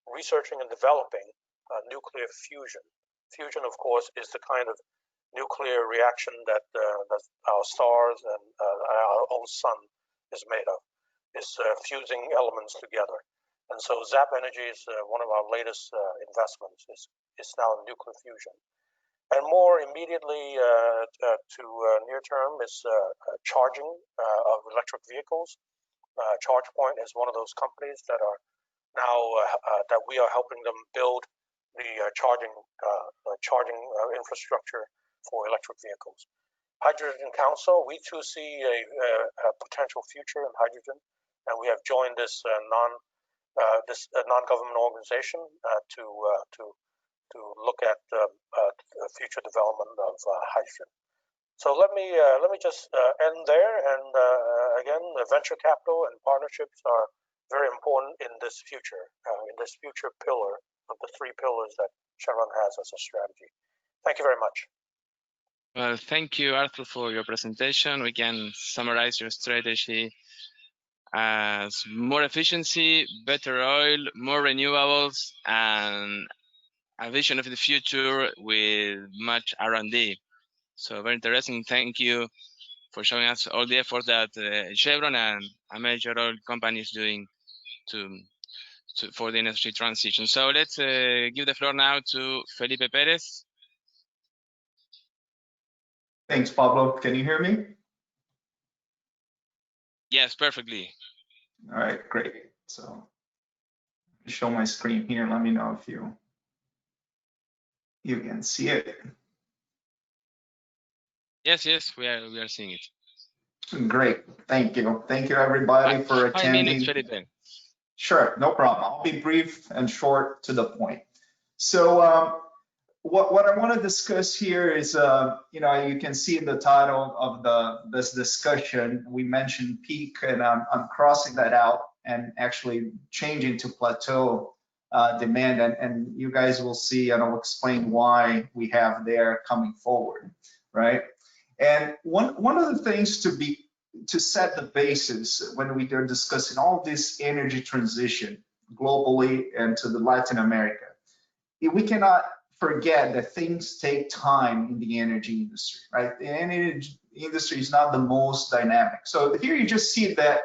researching and developing nuclear fusion. Fusion, of course, is the kind of nuclear reaction that our stars and our own sun is made of, is fusing elements together. And so Zap Energy is one of our latest investments, is now nuclear fusion. And more immediately to near term is charging of electric vehicles. ChargePoint is one of those companies that are now that we are helping them build the charging infrastructure for electric vehicles. Hydrogen Council, we too see a potential future in hydrogen, and we have joined this non-government organization to look at future development of hydrogen. So let me just end there. And again, venture capital and partnerships are very important in this future pillar of the 3 pillars that Chevron has as a strategy. Thank you very much. Well, thank you, Arthur, for your presentation. We can summarize your strategy as more efficiency, better oil, more renewables, and a vision of the future with much R&D. So very interesting. Thank you for showing us all the effort that Chevron and a major oil company is doing for the energy transition. So let's give the floor now to Felipe Perez. Thanks, Pablo. Can you hear me? Yes, perfectly. All right, great. So show my screen here. Let me know if you can see it. Yes, we are seeing it. Great, thank you. Thank you everybody for attending. 5 minutes, Felipe. Sure, no problem. I'll be brief and short to the point. So what I want to discuss here is, you can see in the title of this discussion, we mentioned peak, and I'm crossing that out and actually changing to plateau demand, and you guys will see, and I'll explain why we have there coming forward, right? And one of the things to set the basis when we are discussing all this energy transition globally and to the Latin America, we cannot forget that things take time in the energy industry, right? The energy industry is not the most dynamic. So here you just see that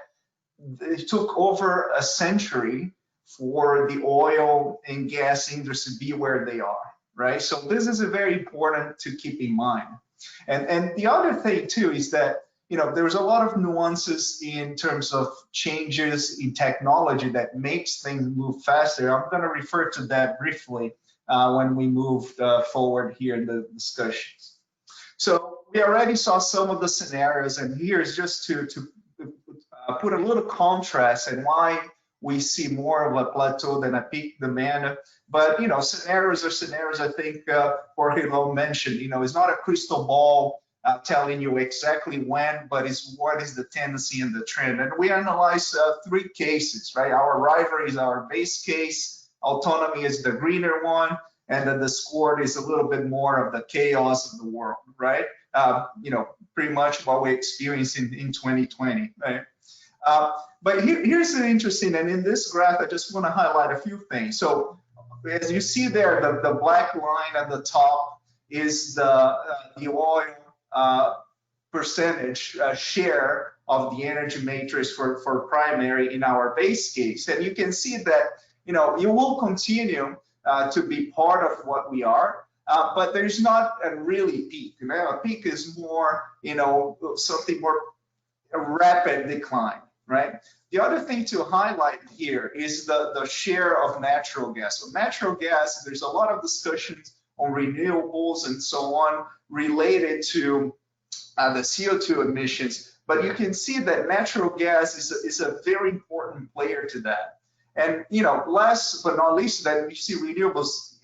it took over a century for the oil and gas industry to be where they are, right? So this is very important to keep in mind. And the other thing too is that, there's a lot of nuances in terms of changes in technology that makes things move faster. I'm going to refer to that briefly when we move forward here in the discussions. So we already saw some of the scenarios, and here's just to put a little contrast and why we see more of a plateau than a peak demand. But scenarios are scenarios. I think Jorge mentioned, it's not a crystal ball telling you exactly when, but it's what is the tendency and the trend. And we analyze 3 cases, right? Our rivalry is our base case, autonomy is the greener one, and then the score is a little bit more of the chaos of the world, right? Pretty much what we experienced in 2020, right? But here's the interesting, and in this graph, I just want to highlight a few things. So as you see there, the black line at the top is the oil percentage share of the energy matrix for primary in our base case. And you can see that, you will continue to be part of what we are, but there's not a really peak. A peak is more, something more a rapid decline, right? The other thing to highlight here is the share of natural gas. So natural gas, there's a lot of discussions on renewables and so on related to the CO2 emissions, but you can see that natural gas is a very important player to that. And last but not least, that we see renewables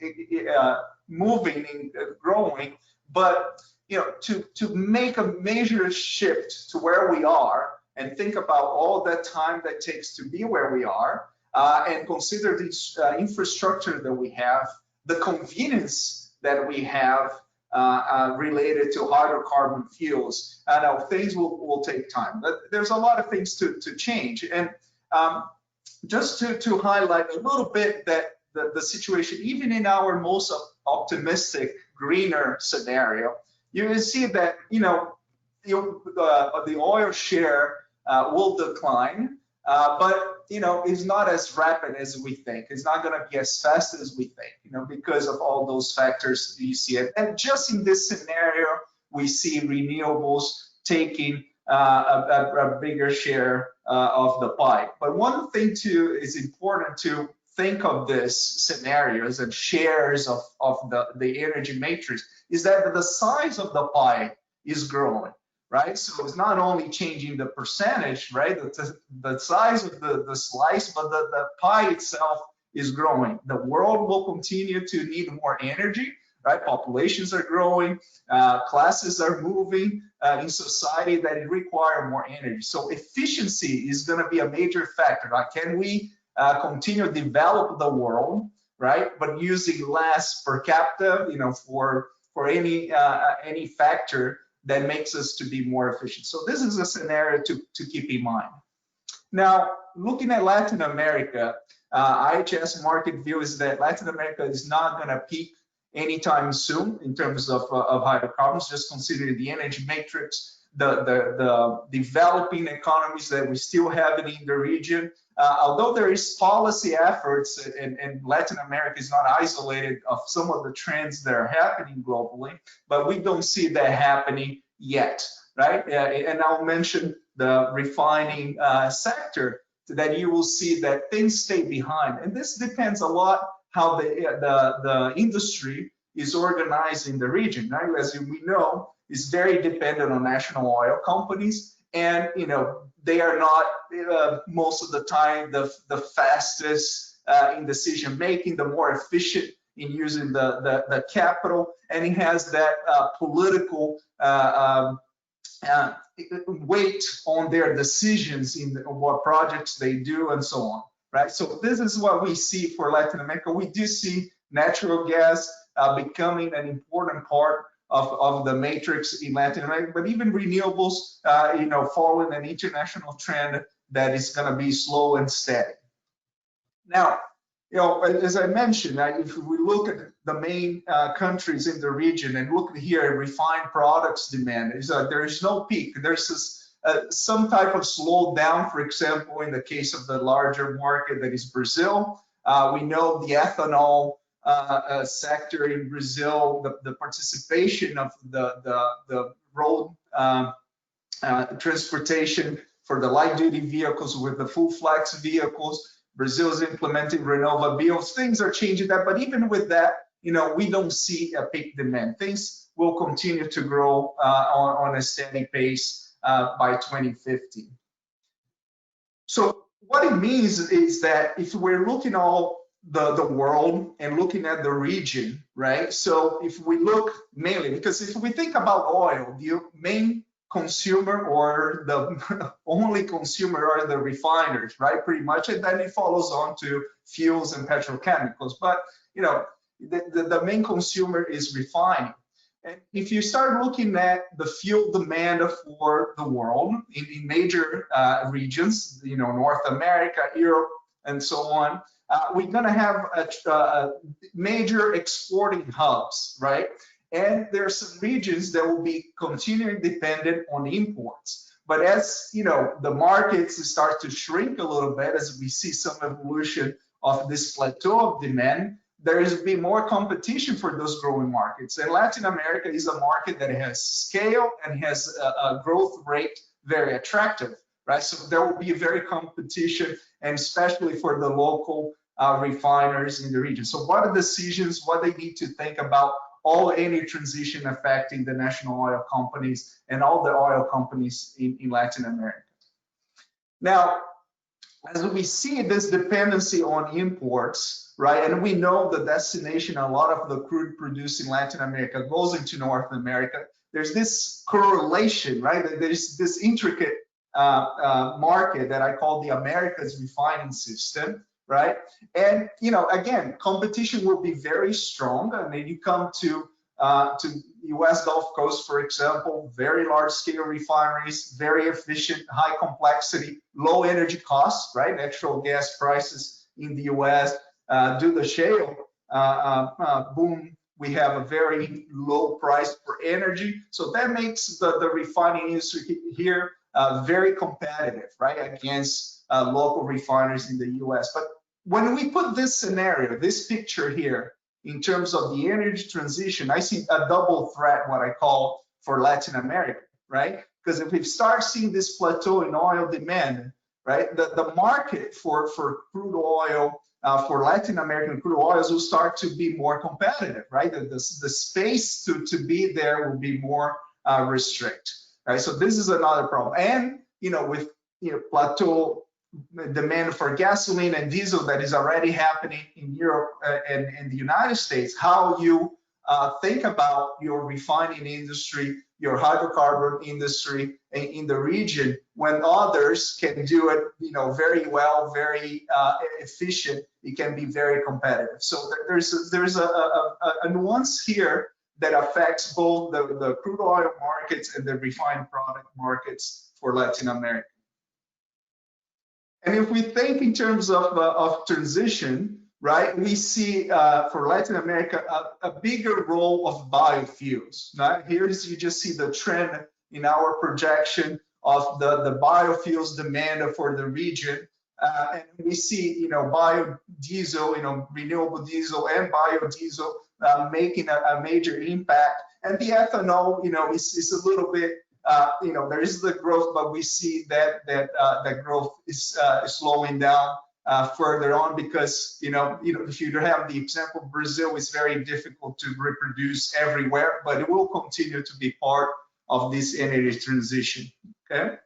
moving and growing, but to make a major shift to where we are and think about all that time that takes to be where we are, and consider this infrastructure that we have, the convenience that we have related to hydrocarbon fuels, things will take time. But there's a lot of things to change. And just to highlight a little bit that the situation, even in our most optimistic, greener scenario, you can see that the oil share will decline, but it's not as rapid as we think. It's not going to be as fast as we think, because of all those factors you see it. And just in this scenario, we see renewables taking a bigger share of the pie. But one thing too is important to think of this scenarios and shares of the energy matrix is that the size of the pie is growing, right? So it's not only changing the percentage, right? The size of the slice, but the pie itself is growing. The world will continue to need more energy, right? Populations are growing, classes are moving in society that require more energy. So efficiency is going to be a major factor. Right? Can we continue to develop the world, right? But using less per capita, for any factor that makes us to be more efficient. So this is a scenario to keep in mind. Now, looking at Latin America, IHS market view is that Latin America is not going to peak anytime soon in terms of hydrocarbons, just considering the energy matrix. the developing economies that we still have in the region. Although there is policy efforts, and Latin America is not isolated of some of the trends that are happening globally, but we don't see that happening yet, right? And I'll mention the refining sector, that you will see that things stay behind. And this depends a lot how the industry is organized in the region, right? As we know, it's very dependent on national oil companies, and they are not most of the time the fastest in decision making, the more efficient in using the capital, and it has that political weight on their decisions in what projects they do and so on, right? So this is what we see for Latin America. We do see natural gas becoming an important part of the matrix in Latin America, but even renewables, following an international trend that is going to be slow and steady. Now, as I mentioned, if we look at the main countries in the region and look here at refined products demand, there is no peak. There's some type of slowdown, for example, in the case of the larger market that is Brazil. We know the ethanol sector in Brazil, the participation of the road transportation for the light duty vehicles with the full flex vehicles. Brazil is implementing renovables. Things are changing that, but even with that, we don't see a peak demand. Things will continue to grow on a steady pace by 2050. So what it means is that if we're looking all the world and looking at the region, right? So if we look mainly, because if we think about oil, the main consumer or the only consumer are the refiners, right? Pretty much, and then it follows on to fuels and petrochemicals. But the main consumer is refining. And if you start looking at the fuel demand for the world in major regions, North America, Europe, and so on, we're going to have major exporting hubs, right? And there are some regions that will be continuing dependent on imports. But as the markets start to shrink a little bit, as we see some evolution of this plateau of demand, there is be more competition for those growing markets. And Latin America is a market that has scale and has a growth rate very attractive, right? So there will be very competition, and especially for the local refiners in the region. So what are decisions, what they need to think about all any transition affecting the national oil companies and all the oil companies in Latin America. Now, as we see this dependency on imports, right, and we know the destination, a lot of the crude produced in Latin America goes into North America, there's this correlation, right? There's this intricate market that I call the Americas refining system, right? And again, competition will be very strong. I mean, you come to U.S. Gulf Coast, for example, very large-scale refineries, very efficient, high complexity, low energy costs, right? Natural gas prices in the U.S. Due to the shale boom, we have a very low price for energy, so that makes the refining industry here very competitive, right, against local refiners in the U.S. But when we put this scenario, this picture here, in terms of the energy transition, I see a double threat, what I call, for Latin America, right? Because if we start seeing this plateau in oil demand, right, the market for crude oil, for Latin American crude oils will start to be more competitive, right? The space to be there will be more restricted, right? So this is another problem. And, with, plateau demand for gasoline and diesel that is already happening in Europe and in the United States, how you think about your refining industry, your hydrocarbon industry in the region, when others can do it, very well, very efficient, it can be very competitive. So there's a nuance here that affects both the crude oil markets and the refined product markets for Latin America. And if we think in terms of transition, right, we see for Latin America a bigger role of biofuels. Now, here you just see the trend in our projection of the biofuels demand for the region. And we see, biodiesel, renewable diesel and biodiesel making a major impact. And the ethanol, is a little bit, there is the growth, but we see that growth is slowing down further on because, if you have the example, Brazil is very difficult to reproduce everywhere, but it will continue to be part of this energy transition. Okay.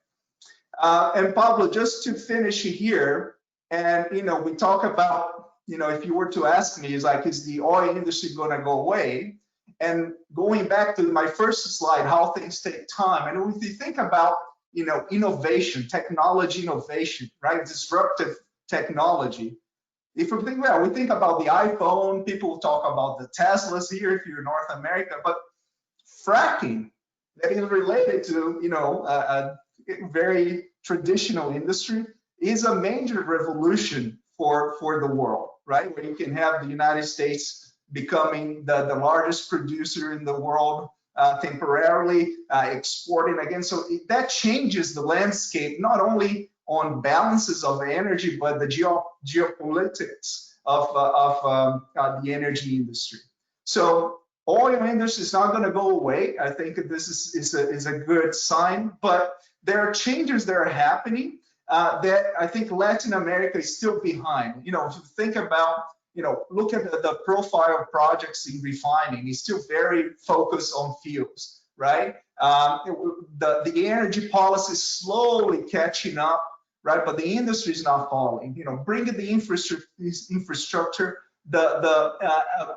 And Pablo, just to finish here, and we talk about, if you were to ask me, is the oil industry going to go away? And going back to my first slide, how things take time. And if you think about, innovation, technology innovation, right? Disruptive technology. If we think about, the iPhone, people talk about the Teslas here if you're in North America, but fracking, that is related to, a very traditional industry, is a major revolution for the world, right? Where you can have the United States becoming the largest producer in the world, temporarily exporting again. So that changes the landscape, not only on balances of energy, but the geopolitics of the energy industry. So oil industry is not going to go away. I think this is a good sign, but there are changes that are happening that I think Latin America is still behind. If you think about, look at the profile of projects in refining, it's still very focused on fuels, right? The energy policy is slowly catching up, right? But the industry is not following. Bringing the infrastructure, the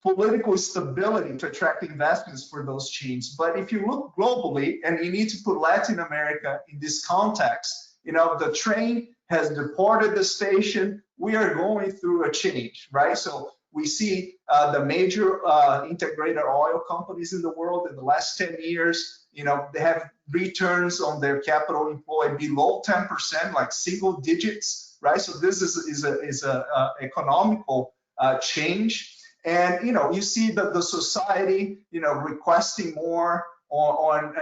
political stability to attract investments for those chains. But if you look globally, and you need to put Latin America in this context, the train has departed the station. We are going through a change, right? So we see the major integrated oil companies in the world in the last 10 years, they have returns on their capital employed below 10%, like single digits, right? So this is a economical change. And you see that the society, requesting more on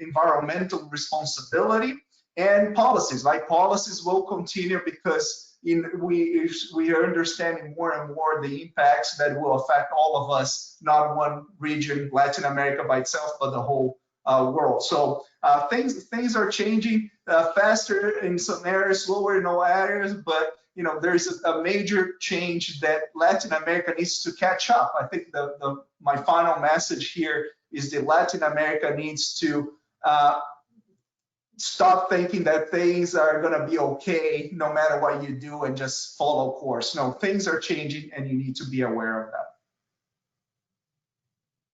environmental responsibility and policies. Like policies will continue because we are understanding more and more the impacts that will affect all of us, not one region, Latin America by itself, but the whole world. So things are changing faster in some areas, slower in all areas, but there's a major change that Latin America needs to catch up. I think my final message here is that Latin America needs to stop thinking that things are going to be okay no matter what you do and just follow course. No, things are changing and you need to be aware of that.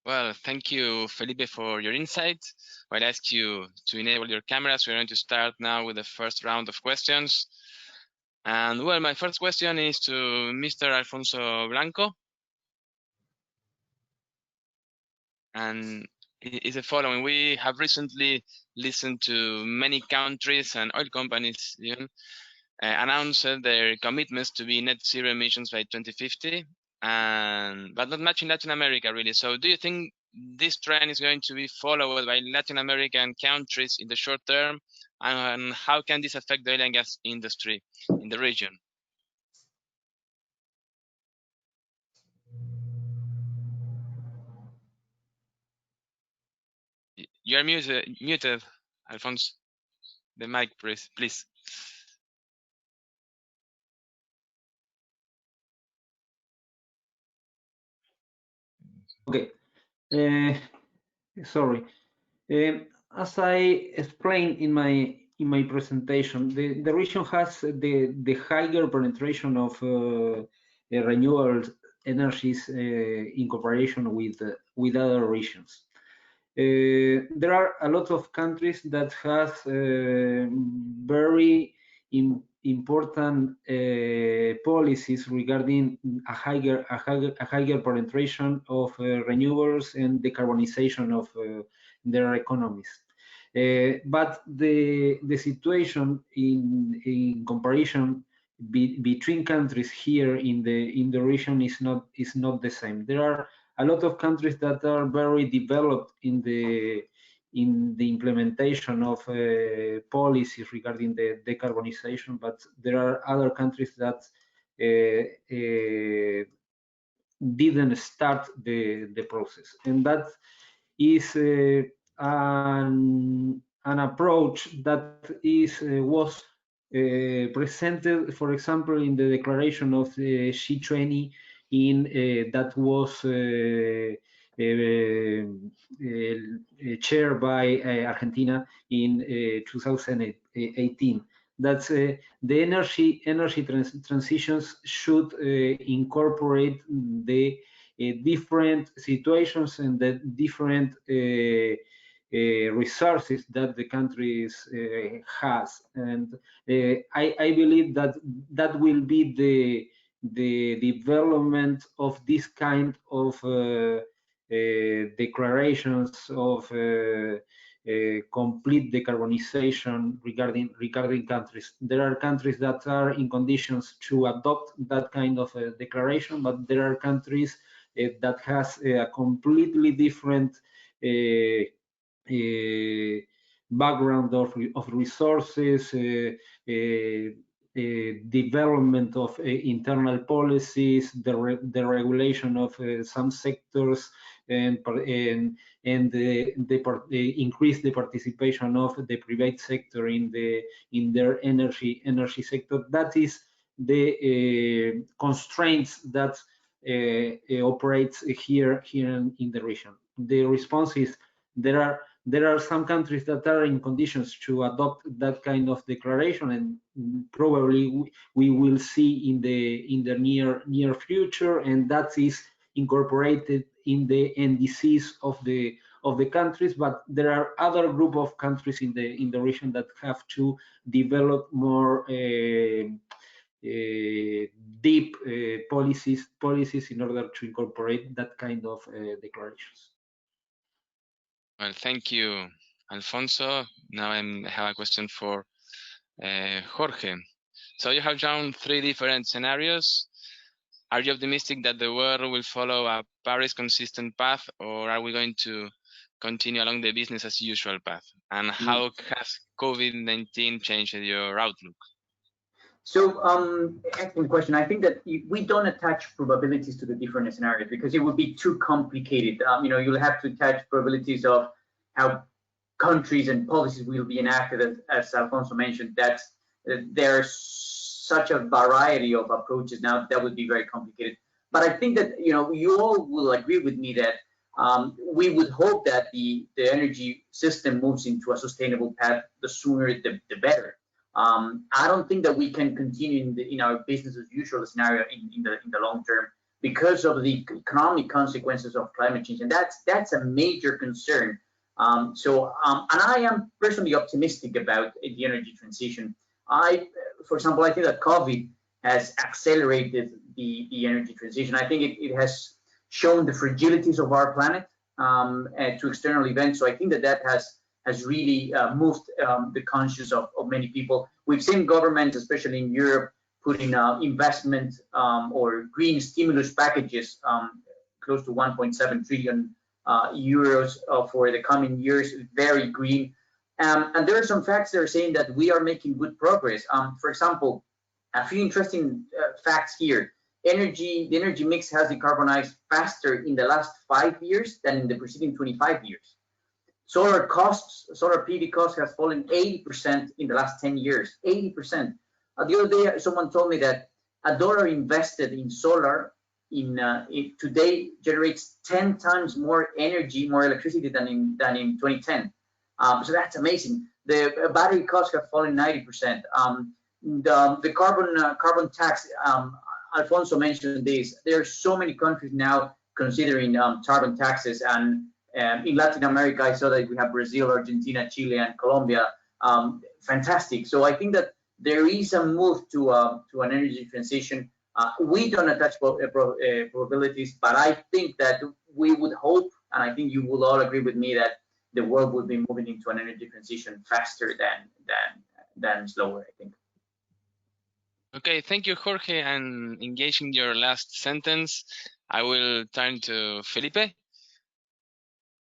Well, thank you, Felipe, for your insight. I'll ask you to enable your cameras. We're going to start now with the first round of questions. And well, my first question is to Mr. Alfonso Blanco. And it is the following. We have recently listened to many countries and oil companies even announce their commitments to be net zero emissions by 2050, but not much in Latin America, really. So do you think this trend is going to be followed by Latin American countries in the short term? And how can this affect the oil and gas industry in the region? You are muted, Alfonso. The mic, please. Okay. Sorry. As I explained in my presentation, the region has the higher penetration of renewable energies in comparison with other regions. There are a lot of countries that have very important policies regarding a higher penetration of renewables and decarbonization of their economies. But the situation in comparison between countries here in the region is not the same. There are a lot of countries that are very developed in the in the implementation of policies regarding the decarbonization, but there are other countries that didn't start the process, and that is an approach that was presented, for example, in the declaration of the G20 that was chaired by Argentina in 2018. That's the energy transitions should incorporate the different situations and the different resources that the countries has, and I believe that that will be the development of this kind of declarations of complete decarbonization regarding countries. There are countries that are in conditions to adopt that kind of declaration, but there are countries that has a completely different background of resources, development of internal policies, the regulation of some sectors, and increase the participation of the private sector in their energy sector. That is the constraints that operates here in the region. The response is there are some countries that are in conditions to adopt that kind of declaration, and probably we will see in the near future, and that is incorporated in the NDCs of the countries. But there are other group of countries in the region that have to develop more deep policies in order to incorporate that kind of declarations. Well, thank you, Alfonso. Now I have a question for Jorge. So you have drawn 3 different scenarios. Are you optimistic that the world will follow a Paris-consistent path, or are we going to continue along the business as usual path? And how has COVID-19 changed your outlook? So, excellent question. I think that we don't attach probabilities to the different scenarios because it would be too complicated. You'll have to attach probabilities of how countries and policies will be enacted, as Alfonso mentioned. There's such a variety of approaches now that would be very complicated. But I think that you all will agree with me that we would hope that the energy system moves into a sustainable path. The sooner, the better. I don't think that we can continue in our business as usual scenario in the long term because of the economic consequences of climate change, and that's a major concern. And I am personally optimistic about the energy transition. For example, I think that COVID has accelerated the energy transition. I think it has shown the fragilities of our planet to external events. So I think that has really moved the conscience of many people. We've seen governments, especially in Europe, putting investment or green stimulus packages close to 1.7 trillion euros for the coming years, very green. And there are some facts that are saying that we are making good progress. For example, a few interesting facts here. The energy mix has decarbonized faster in the last 5 years than in the preceding 25 years. Solar PV costs has fallen 80% in the last 10 years, 80%. The other day, someone told me that $1 invested in solar today generates 10 times more energy, more electricity than in 2010. So that's amazing. The battery costs have fallen 90%. The carbon tax, Alfonso mentioned this. There are so many countries now considering carbon taxes, and in Latin America, I saw that we have Brazil, Argentina, Chile, and Colombia. Fantastic. So I think that there is a move to an energy transition. We don't attach probabilities, but I think that we would hope, and I think you will all agree with me, that the world will be moving into an energy transition faster than slower, I think. Okay, thank you, Jorge. And engaging your last sentence, I will turn to Felipe.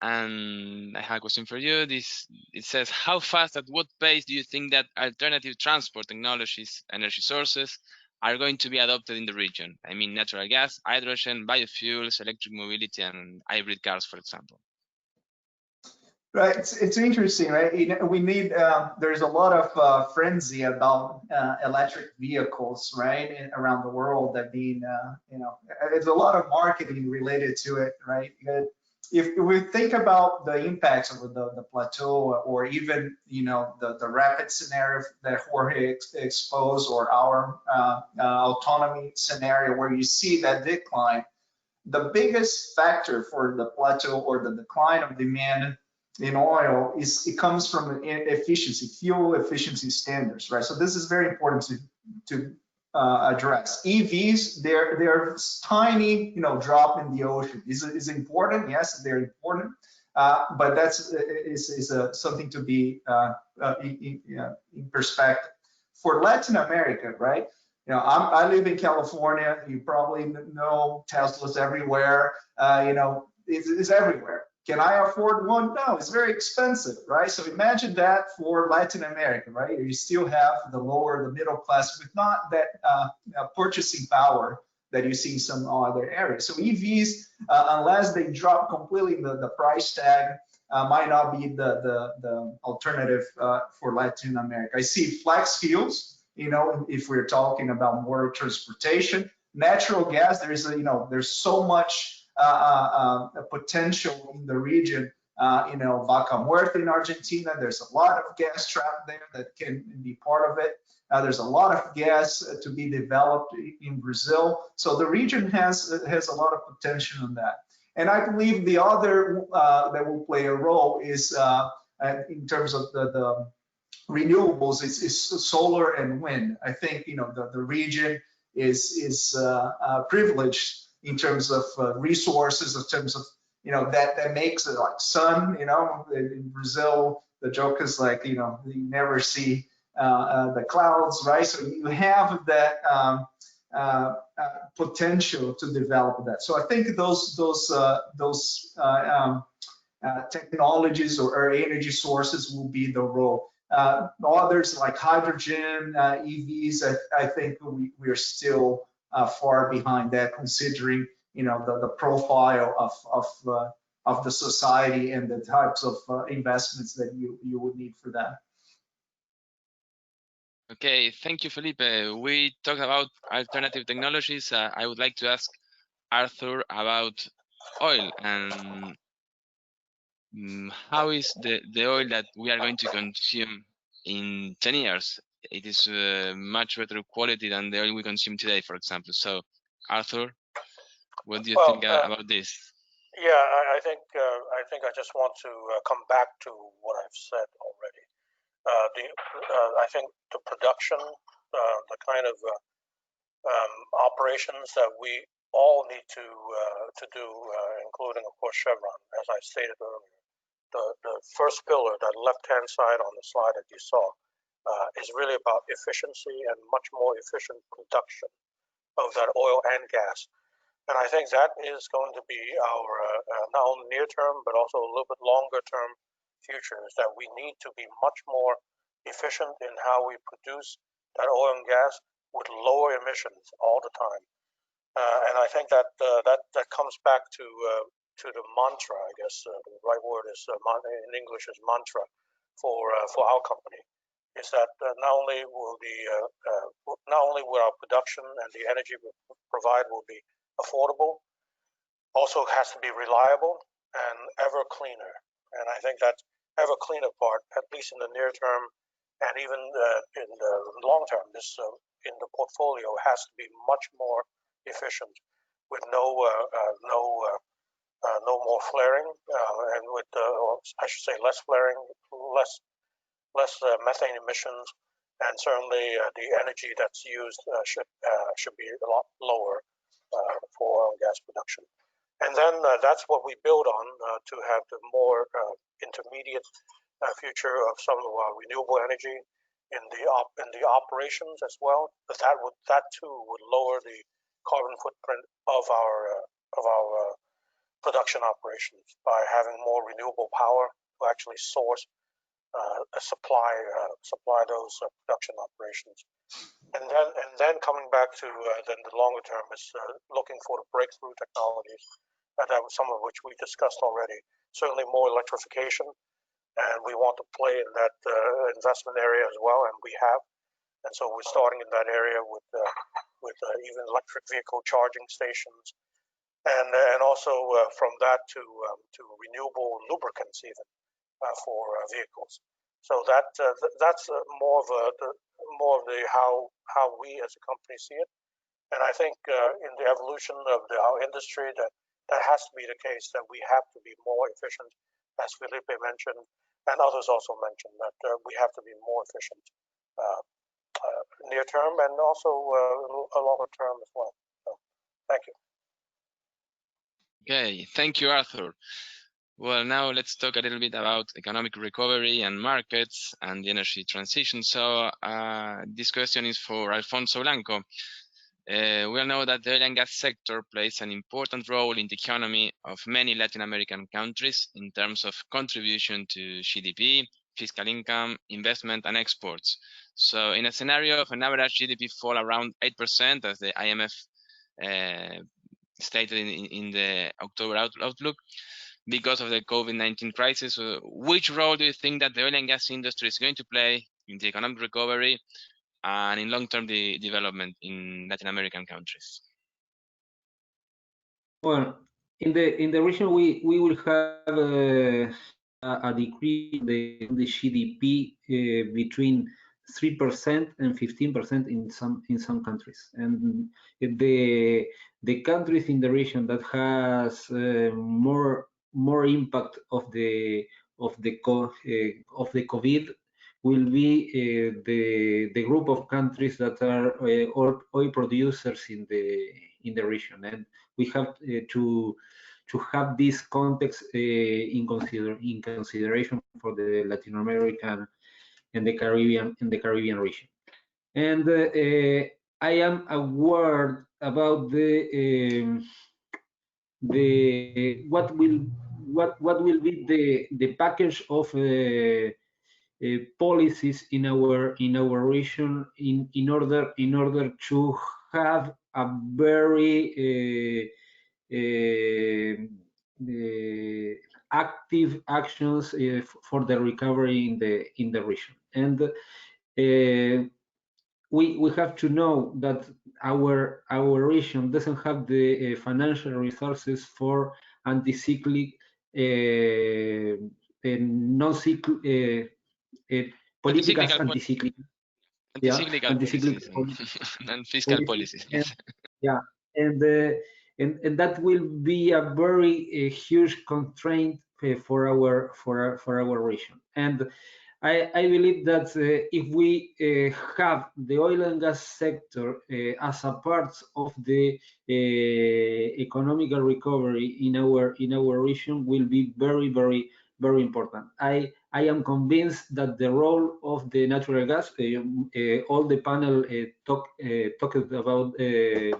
And I have a question for you. It says, how fast, at what pace do you think that alternative transport technologies, energy sources, are going to be adopted in the region? I mean, natural gas, hydrogen, biofuels, electric mobility, and hybrid cars, for example. Right, it's interesting, right? We need, there's a lot of frenzy about electric vehicles, right, around the world. That being, there's a lot of marketing related to it, right? If we think about the impacts of the plateau, or even, the rapid scenario that Jorge exposed, or our autonomy scenario, where you see that decline, the biggest factor for the plateau or the decline of demand in oil it comes from efficiency, fuel efficiency standards, right? So this is very important to address. EVs, they're tiny, drop in the ocean. Is important? Yes, they're important, but that's something to be in perspective. For Latin America, right? I live in California. You probably know Tesla's everywhere. It's everywhere. Can I afford one? No, it's very expensive, right? So imagine that for Latin America, right? You still have the middle class with not that purchasing power that you see in some other areas. So EVs, unless they drop completely the price tag, might not be the alternative for Latin America. I see flex fuels, if we're talking about more transportation. Natural gas, there's so much potential in the region. Vaca Muerta in Argentina, there's a lot of gas trapped there that can be part of it. There's a lot of gas to be developed in Brazil. So the region has a lot of potential in that. And I believe the other that will play a role is in terms of the renewables is solar and wind. I think the region is privileged in terms of resources, in terms of that makes it like sun. In Brazil, the joke is like you never see the clouds, right? So you have that potential to develop that. So I think those technologies or energy sources will be the role. Others like hydrogen, EVs, I think we are still far behind that, considering the profile of the society and the types of investments that you would need for that. Okay, thank you, Felipe. We talked about alternative technologies. I would like to ask Arthur about oil, and how is the oil that we are going to consume in 10 years? It is much better quality than the oil we consume today, for example. So, Arthur, what do you think about this? Yeah, I think I just want to come back to what I've said already. I think the production, the kind of operations that we all need to do, including, of course, Chevron, as I stated earlier. The first pillar, that left-hand side on the slide that you saw, is really about efficiency and much more efficient production of that oil and gas. And I think that is going to be our not only near-term, but also a little bit longer-term future, is that we need to be much more efficient in how we produce that oil and gas with lower emissions all the time. And I think that that comes back to the mantra, I guess the right word is in English is mantra for our company, is that not only will our production and the energy we provide will be affordable, also has to be reliable and ever cleaner. And I think that ever cleaner part, at least in the near term and even in the long term, this in the portfolio has to be much more efficient, with no more flaring, and with or I should say less flaring, less methane emissions, and certainly the energy that's used should be a lot lower for oil and gas production. And then that's what we build on to have the more intermediate future of some of our renewable energy in the operations as well. But that too would lower the carbon footprint of our production operations by having more renewable power to actually source supply those production operations. And then coming back to then the longer term is looking for the breakthrough technologies, some of which we discussed already. Certainly more electrification, and we want to play in that investment area as well, and we have. And so we're starting in that area with even electric vehicle charging stations, and also from that to renewable lubricants even for vehicles. So that's more of the how we as a company see it. And I think in the evolution of our industry, that has to be the case, that we have to be more efficient, as Felipe mentioned, and others also mentioned, that we have to be more efficient near term and also a longer term as well. So, thank you. Okay, thank you, Arthur. Well, now let's talk a little bit about economic recovery and markets and the energy transition. So this question is for Alfonso Blanco. We all know that the oil and gas sector plays an important role in the economy of many Latin American countries in terms of contribution to GDP, fiscal income, investment, and exports. So in a scenario of an average GDP fall around 8%, as the IMF stated in the October outlook, because of the COVID-19 crisis, which role do you think that the oil and gas industry is going to play in the economic recovery and in long-term development in Latin American countries? Well, in the region, we will have a decrease in the GDP between 3% and 15% in some countries, and the countries in the region that has more impact of the COVID will be the group of countries that are oil producers in the region, and we have to have this context in consideration for the Latin American and the Caribbean region. And I am aware about what will be the package of policies in our region in order to have a very active actions for the recovery in the region. And we have to know that our region doesn't have the financial resources for anti-cyclic non-cyclic political anti-cyclic policies and fiscal policies. Yes. Yeah, and that will be a very huge constraint for our region. And I believe that if we have the oil and gas sector as a part of the economic recovery in our region, will be very important. I am convinced that the role of the natural gas, all the panel talked about the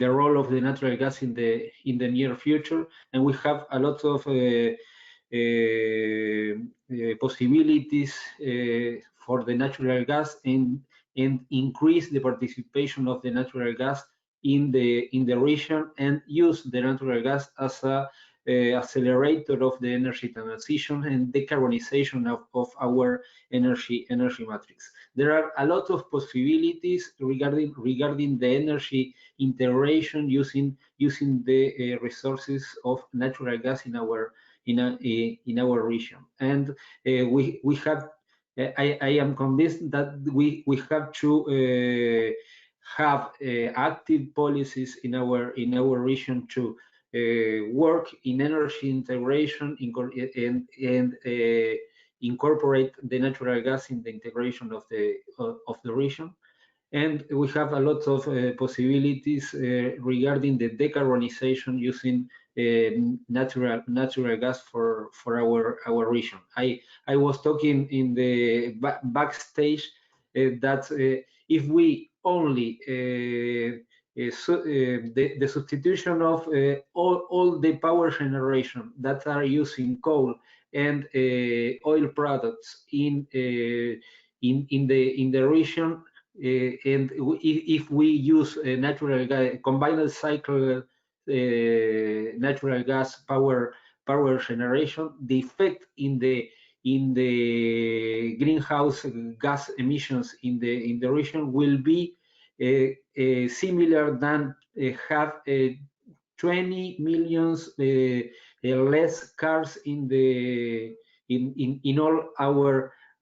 role of the natural gas in the near future, and we have a lot of possibilities for the natural gas and increase the participation of the natural gas in the region, and use the natural gas as a accelerator of the energy transition and decarbonization of our energy matrix. There are a lot of possibilities regarding the energy integration using the resources of natural gas in our region, and we have. I am convinced that we have to have active policies in our region to work in energy integration and incorporate the natural gas in the integration of the region. And we have a lot of possibilities regarding the decarbonization using natural gas for our region. I was talking in the backstage that if we only the substitution of all the power generation that are using coal and oil products in the region, and if we use natural gas, combined cycle natural gas power generation, the effect in the greenhouse gas emissions in the region will be similar than have 20 millions less cars in all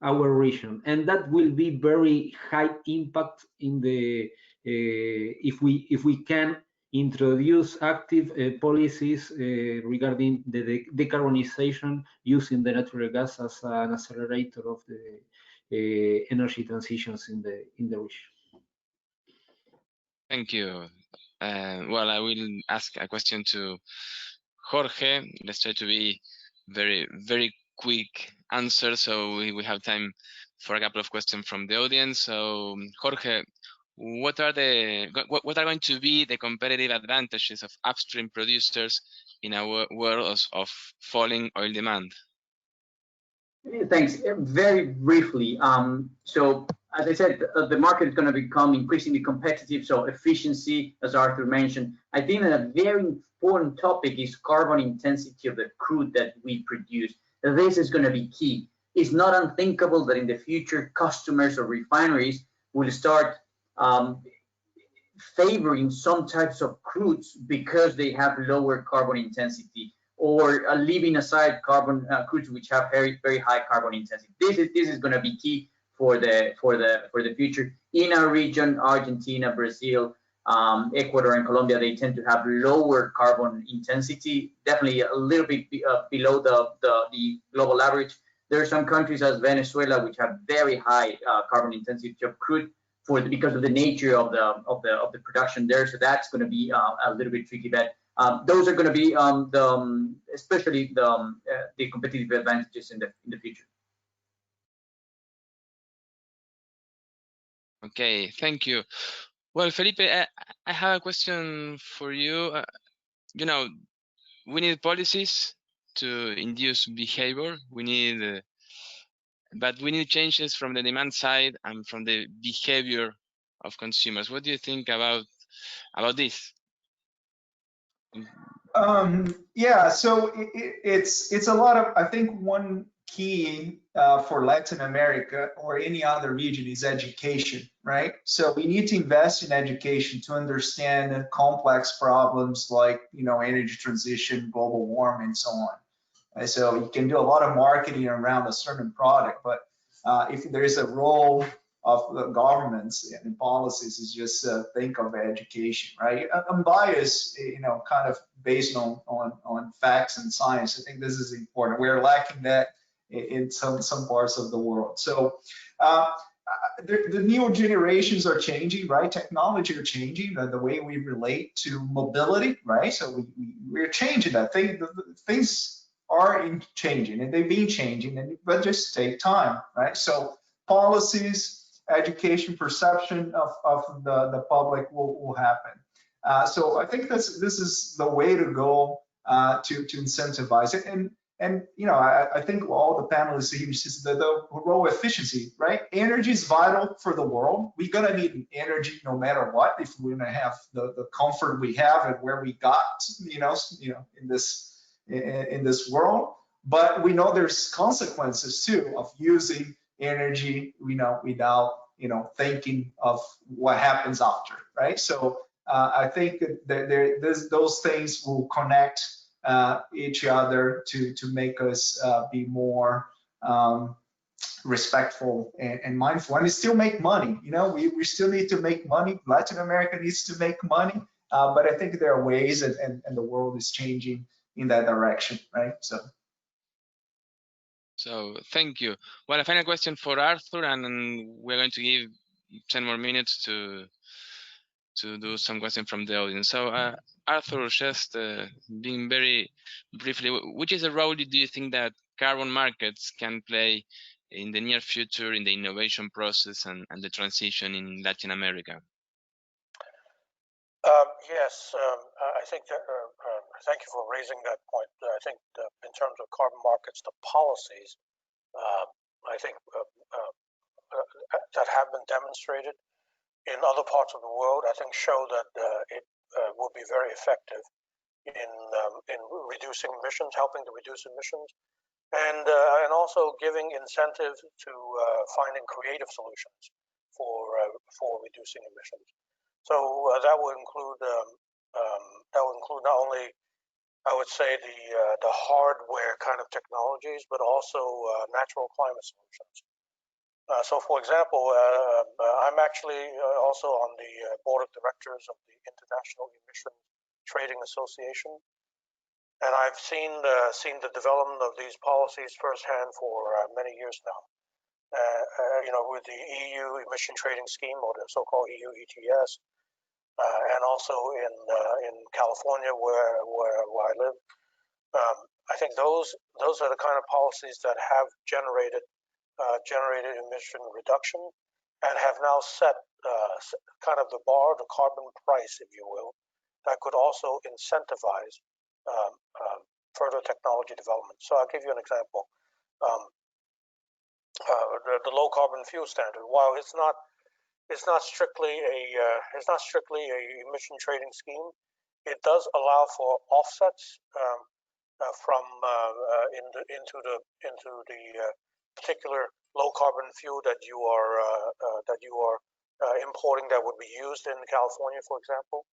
our region, and that will be very high impact in the if we can introduce active policies regarding the decarbonization using the natural gas as an accelerator of the energy transitions in the region. Thank you. Well, I will ask a question to Jorge. Let's try to be very quick answer, so we have time for a couple of questions from the audience. So, Jorge, what are going to be the competitive advantages of upstream producers in a world of falling oil demand? Thanks. Very briefly, so as I said, the market is going to become increasingly competitive, so efficiency, as Arthur mentioned. I think that a very important topic is carbon intensity of the crude that we produce. This is going to be key. It's not unthinkable that in the future, customers or refineries will start favoring some types of crudes because they have lower carbon intensity, or leaving aside carbon crudes which have very high carbon intensity. This is going to be key for the future. In our region, Argentina, Brazil, Ecuador, and Colombia, they tend to have lower carbon intensity, definitely a little bit below the global average. There are some countries as Venezuela which have very high carbon intensity of crude because of the nature of the production there. So that's going to be a little bit tricky, but those are going to be especially the competitive advantages in the future. Okay, thank you. Well, Felipe, I have a question for you. You know, we need policies to induce behavior. But we need changes from the demand side and from the behavior of consumers. What do you think about this? Yeah, so it's a lot of, I think one key for Latin America or any other region is education, right? So we need to invest in education to understand complex problems like, energy transition, global warming, and so on. And so you can do a lot of marketing around a certain product, but if there is a role of the governments and policies, is just think of education, right? I'm biased, kind of based on facts and science. I think this is important. We're lacking that in some parts of the world. So the new generations are changing, right? Technology are changing, the way we relate to mobility, right? So we're changing that. Things are changing, and they've been changing, but just take time, right? So policies, education, perception of the public will happen. So I think this is the way to go to incentivize it. And I think all the panelists here is the role of efficiency, right? Energy is vital for the world. We're gonna need energy no matter what if we're gonna have the comfort we have and where we got, in this world. But we know there's consequences too of using energy, without thinking of what happens after, right? So I think that those things will connect each other to make us be more respectful and mindful, and still make money. We still need to make money. Latin America needs to make money, but I think there are ways, and the world is changing in that direction, right? So thank you. Well, a final question for Arthur, and we're going to give 10 more minutes to do some questions from the audience. So Arthur, just being very briefly, which is the role do you think that carbon markets can play in the near future in the innovation process and the transition in Latin America? Yes, I think that, thank you for raising that point. I think in terms of carbon markets, the policies, I think that have been demonstrated in other parts of the world, I think show that it will be very effective in reducing emissions, helping to reduce emissions, and also giving incentive to finding creative solutions for reducing emissions. So that would include not only, I would say, the hardware kind of technologies, but also natural climate solutions. So, for example, I'm actually also on the board of directors of the International Emissions Trading Association, and I've seen the development of these policies firsthand for many years now. With the EU emission trading scheme, or the so-called EU ETS. And also in California, where I live, I think those are the kind of policies that have generated emission reduction, and have now set kind of the bar, the carbon price, if you will, that could also incentivize further technology development. So I'll give you an example. The low carbon fuel standard, while it's not strictly a emission trading scheme, it does allow for offsets from into the particular low carbon fuel that you are importing, that would be used in California, for example.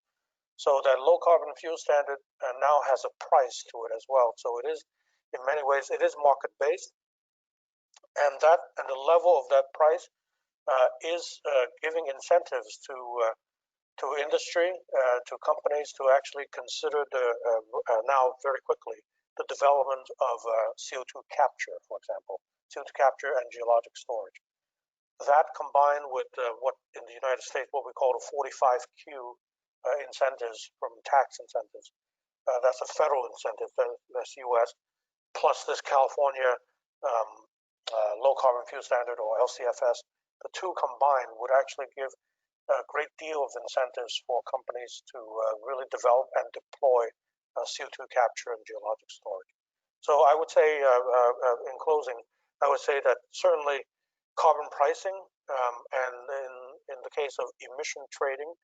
So that low carbon fuel standard now has a price to it as well. So it is, in many ways, it is market based, and the level of that price is giving incentives to industry, to companies, to actually consider now very quickly the development of CO2 capture, for example, CO2 capture and geologic storage. That combined with what in the United States, what we call the 45Q incentives from tax incentives. That's a federal incentive, that's US, plus this California low carbon fuel standard, or LCFS. The two combined would actually give a great deal of incentives for companies to really develop and deploy CO2 capture and geologic storage. So I would say, in closing, I would say that certainly carbon pricing, and in the case of emission trading,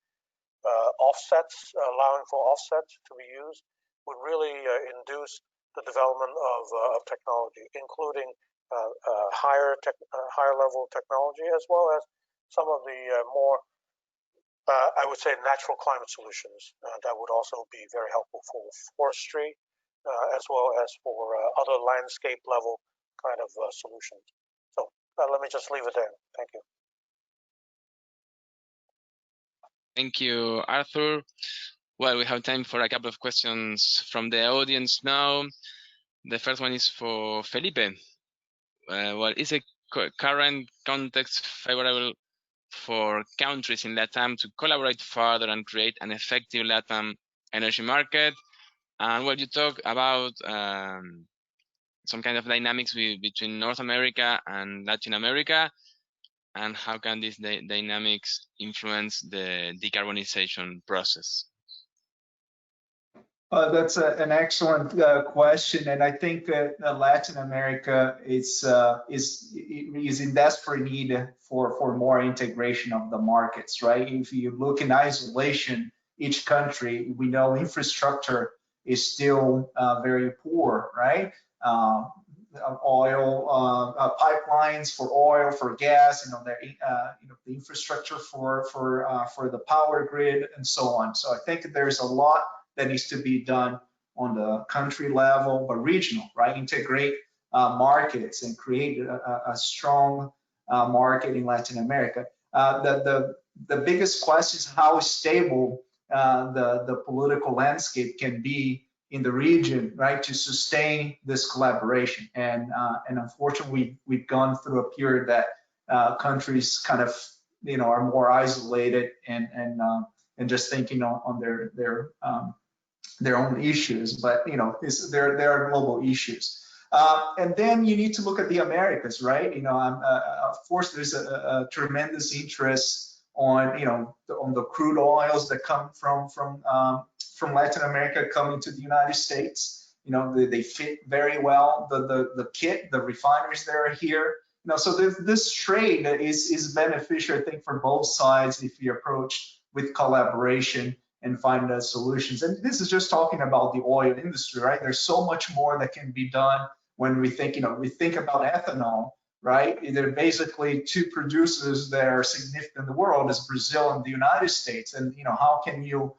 offsets, allowing for offsets to be used, would really induce the development of technology, including higher level technology, as well as some of the more, I would say, natural climate solutions that would also be very helpful for forestry, as well as for other landscape level kind of solutions. So let me just leave it there. Thank you. Thank you, Arthur. Well, we have time for a couple of questions from the audience now. The first one is for Felipe. Well, is the current context favorable for countries in LATAM to collaborate further and create an effective LATAM energy market? And well, you talk about some kind of dynamics between North America and Latin America, and how can these dynamics influence the decarbonization process? That's an excellent question, and I think that Latin America is in desperate need for more integration of the markets, right? If you look in isolation, each country, we know infrastructure is still very poor, right? Oil pipelines for oil, for gas, the infrastructure for the power grid, and so on. So I think there's a lot that needs to be done on the country level, but regional, right? Integrate markets and create a strong market in Latin America. The biggest question is how stable the political landscape can be in the region, right, to sustain this collaboration. And unfortunately, we've gone through a period that countries kind of, are more isolated and just thinking on their own issues, but there are global issues. And then you need to look at the Americas, right? Of course, there's a tremendous interest on, on the crude oils that come from Latin America coming to the United States. They fit very well. The kit, the refineries that are here. So this trade is beneficial, I think, for both sides if you approach with collaboration and find solutions. And this is just talking about the oil industry, right? There's so much more that can be done when we think, we think about ethanol, right? There are basically two producers that are significant in the world, is Brazil and the United States. And how can you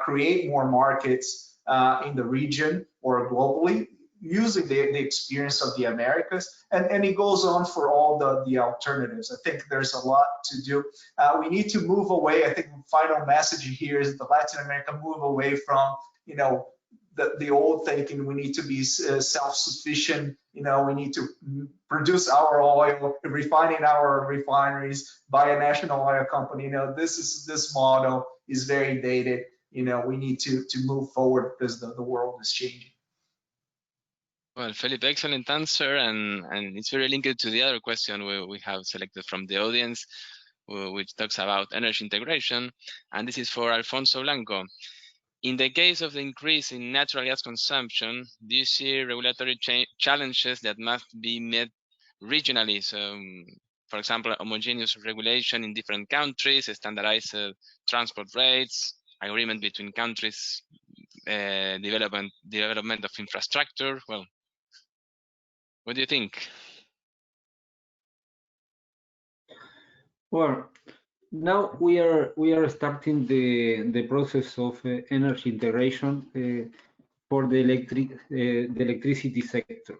create more markets in the region or globally using the experience of the Americas? And it goes on for all the alternatives. I think there's a lot to do. We need to move away. I think the final message here is that Latin America move away from, the old thinking. We need to be self-sufficient. We need to produce our oil, refine in our refineries, buy a national oil company. This model is very dated. We need to move forward because the world is changing. Well, Felipe, excellent answer, and it's very linked to the other question we have selected from the audience, which talks about energy integration, and this is for Alfonso Blanco. In the case of the increase in natural gas consumption, do you see regulatory challenges that must be met regionally? So, for example, homogeneous regulation in different countries, standardized transport rates, agreement between countries, development of infrastructure. Well, what do you think? Well, now we are starting the process of energy integration for the electricity sector,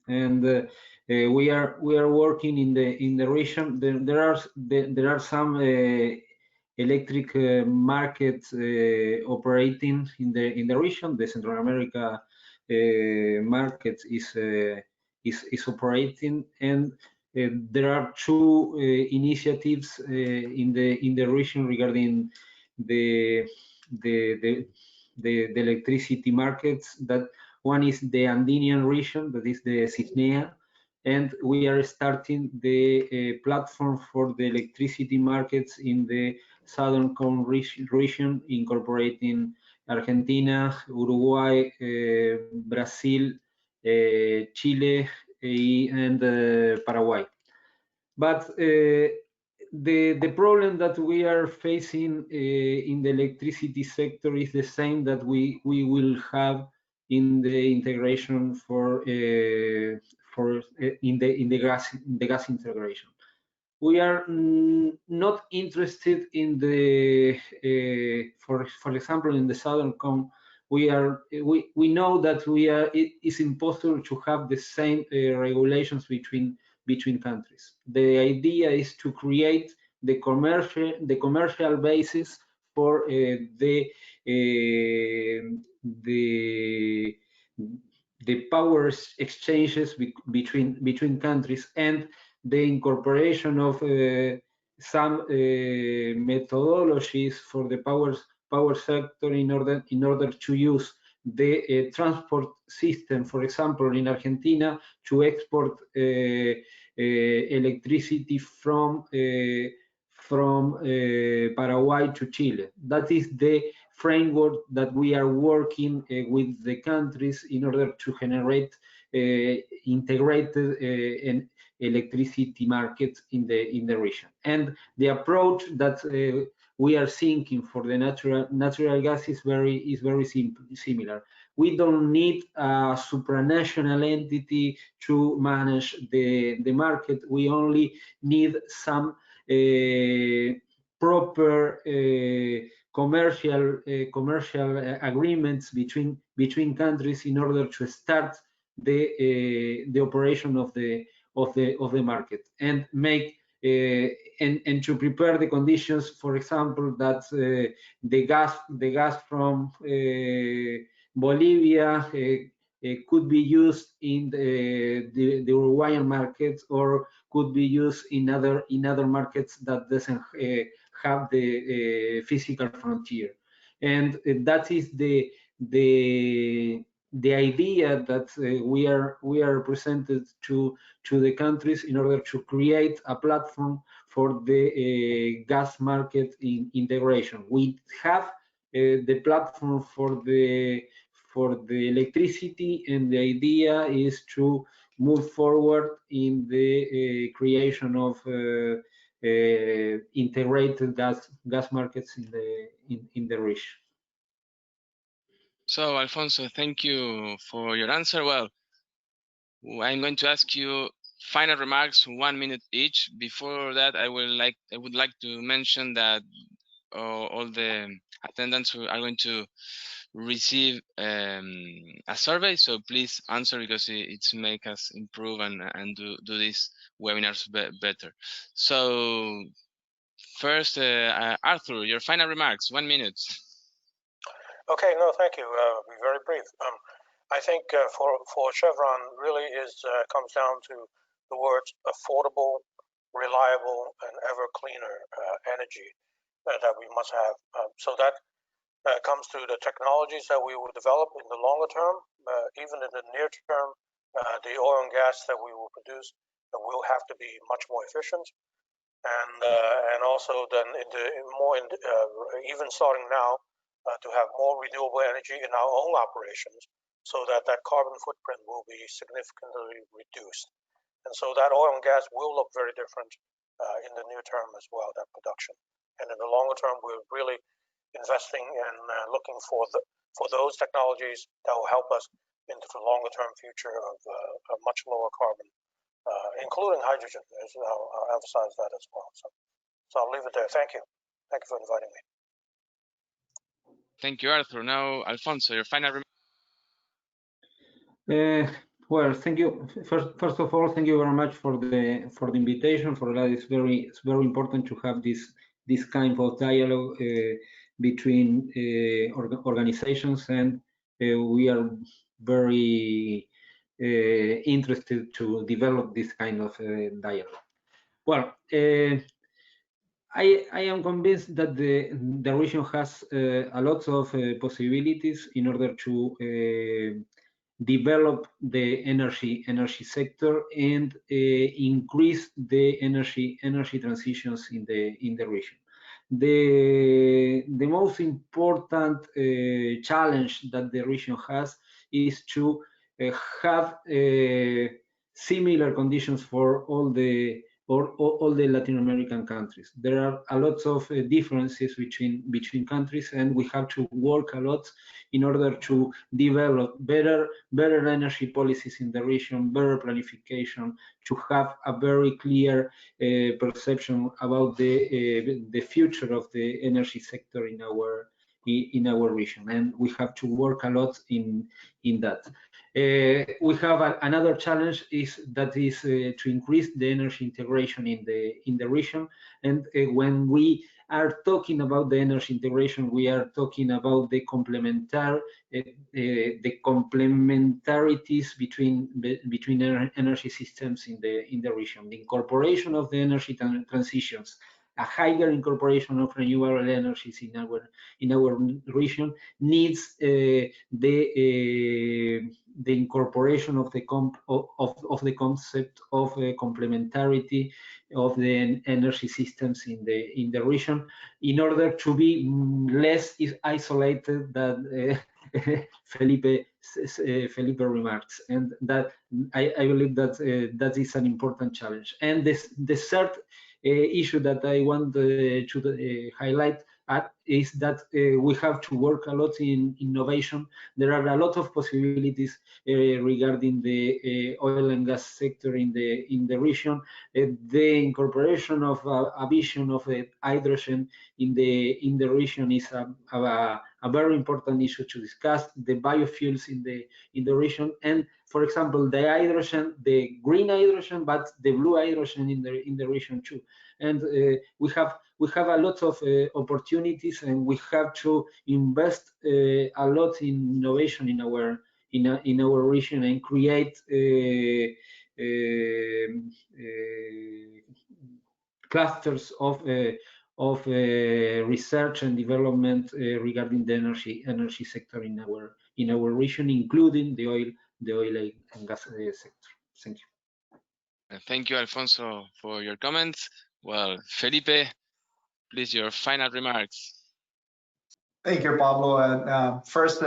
and we are working in the region. There are some electric markets operating in the region. The Central America market is operating, and there are two initiatives in the region regarding the electricity markets. That one is the Andean region, that is the CISNEA, and we are starting the platform for the electricity markets in the Southern Cone region, incorporating Argentina, Uruguay, Brazil, Chile, and Paraguay. But the problem that we are facing in the electricity sector is the same that we will have in the integration for in the gas integration. We are not interested in the for example, in the Southern Cone. We know that it is impossible to have the same regulations between countries. The idea is to create the commercial basis for the power exchanges between countries, and the incorporation of some methodologies for the power sector in order to use the transport system, for example, in Argentina, to export electricity from Paraguay to Chile. That is the framework that we are working with the countries in order to generate integrated electricity markets in the region. And the approach that we are thinking for the natural gas is very similar. We don't need a supranational entity to manage the market. We only need some proper commercial agreements between countries in order to start the operation of the market, and make and to prepare the conditions, for example, that the gas from Bolivia could be used in the Uruguayan markets, or could be used in other markets that doesn't have the physical frontier. And that is the the idea that we are presented to the countries in order to create a platform for the gas market integration. We have the platform for the electricity, and the idea is to move forward in the creation of integrated gas markets in the region. So, Alfonso, thank you for your answer. Well, I'm going to ask you final remarks, 1 minute each. Before that, I would like to mention that all the attendants are going to receive a survey. So please answer, because it's make us improve and do these webinars better. So first, Arthur, your final remarks, 1 minute. Okay, no, thank you. Be very brief. I think for Chevron really comes down to the words affordable, reliable, and ever cleaner energy that we must have. So that comes to the technologies that we will develop in the longer term, even in the near term. The oil and gas that we will produce will have to be much more efficient, and also then even starting now. To have more renewable energy in our own operations, so that carbon footprint will be significantly reduced. And so that oil and gas will look very different in the near term as well, that production. And in the longer term, we're really investing and looking for those technologies that will help us into the longer term future of a much lower carbon, including hydrogen. I'll emphasize that as well. So I'll leave it there. Thank you. Thank you for inviting me. Thank you, Arthur. Now, Alfonso, your final remarks. Well, thank you. First of all, thank you very much for the invitation. For that, it's very important to have this kind of dialogue between organizations, and we are very interested to develop this kind of dialogue. Well. I am convinced that the region has a lot of possibilities in order to develop the energy sector and increase the energy transitions in the region. The most important challenge that the region has is to have similar conditions for all the Latin American countries. There are a lot of differences between countries, and we have to work a lot in order to develop better energy policies in the region, better planification, to have a very clear perception about the future of the energy sector in our region, and we have to work a lot in that. We have another challenge is to increase the energy integration in the region, and when we are talking about the energy integration, we are talking about the complementarities between energy systems in the region. The incorporation of the energy transitions, a higher incorporation of renewable energies in our region needs the incorporation of the concept of complementarity of the energy systems in the region, in order to be less isolated than Felipe remarks, and that I believe that that is an important challenge. And the third issue that I want to highlight is that we have to work a lot in innovation. There are a lot of possibilities regarding the oil and gas sector in the region. The incorporation of a vision of hydrogen in the region is a very important issue to discuss. The biofuels in the region, and for example, the green hydrogen, but the blue hydrogen in the region too. And we have a lot of opportunities, and we have to invest a lot in innovation in our region, and create clusters of research and development regarding the energy sector in in our region, including the oil and gas sector. Thank you. Thank you, Alfonso, for your comments. Well, Felipe, please, your final remarks. Thank you, Pablo. And first,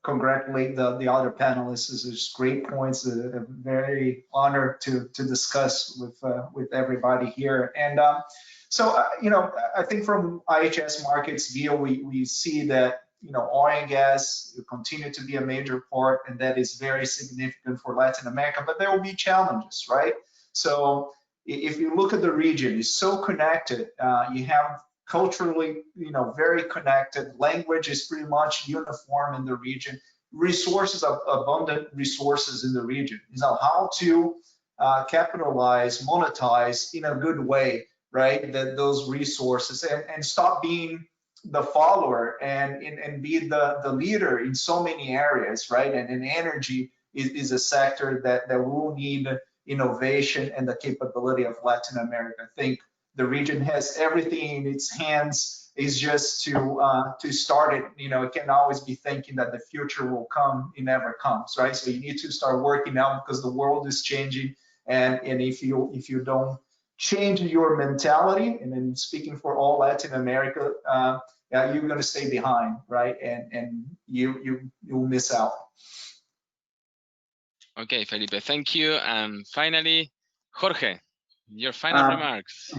congratulate the other panelists. This is great points. A very honored to discuss with everybody here. And I think from IHS Markit's view, we see that oil and gas will continue to be a major part, and that is very significant for Latin America. But there will be challenges, right? So if you look at the region, it's so connected. You have culturally, very connected. Language is pretty much uniform in the region. Resources, abundant resources in the region. How to capitalize, monetize in a good way, right? Those resources and stop being the follower and be the leader in so many areas, right? And energy is a sector that will need innovation and the capability of Latin America. I think the region has everything in its hands. Is just to start it. It can always be thinking that the future will come. It never comes, right? So you need to start working now because the world is changing, and if you don't change your mentality, and then speaking for all Latin America, you're going to stay behind, right? And you'll miss out. Okay, Felipe, thank you. And finally, Jorge, your final remarks.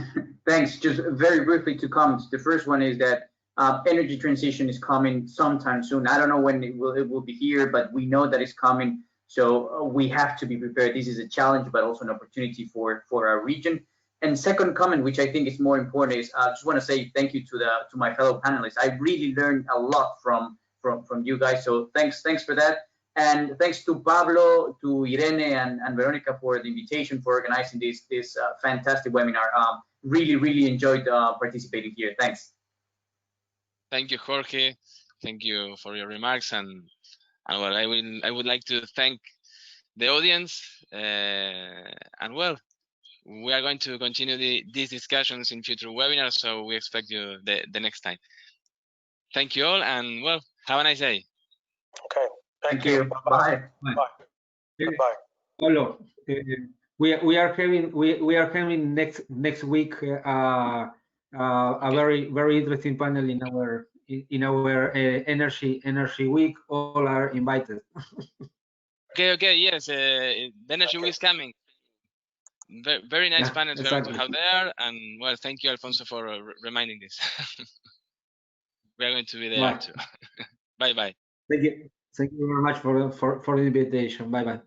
Thanks. Just very briefly, 2 comments. The first one is that energy transition is coming sometime soon. I don't know when it will be here, but we know that it's coming. So we have to be prepared. This is a challenge, but also an opportunity for our region. And second comment, which I think is more important, is I just want to say thank you to my fellow panelists. I really learned a lot from you guys. So thanks for that. And thanks to Pablo, to Irene, and Veronica for the invitation, for organizing this fantastic webinar. Really enjoyed participating here. Thanks. Thank you, Jorge. Thank you for your remarks. And well, I would like to thank the audience. And well, we are going to continue these discussions in future webinars. So we expect you the next time. Thank you all, and well, have a nice day. Okay. Thank you. Bye. Bye. Goodbye. Hello. We are having next week a very interesting panel in our energy week. All are invited. Okay. Yes, the energy week is coming. Very nice panels exactly. We're going to have there, and well, thank you, Alfonso, for reminding this. We are going to be there too. Bye. Thank you very much for the invitation. Bye.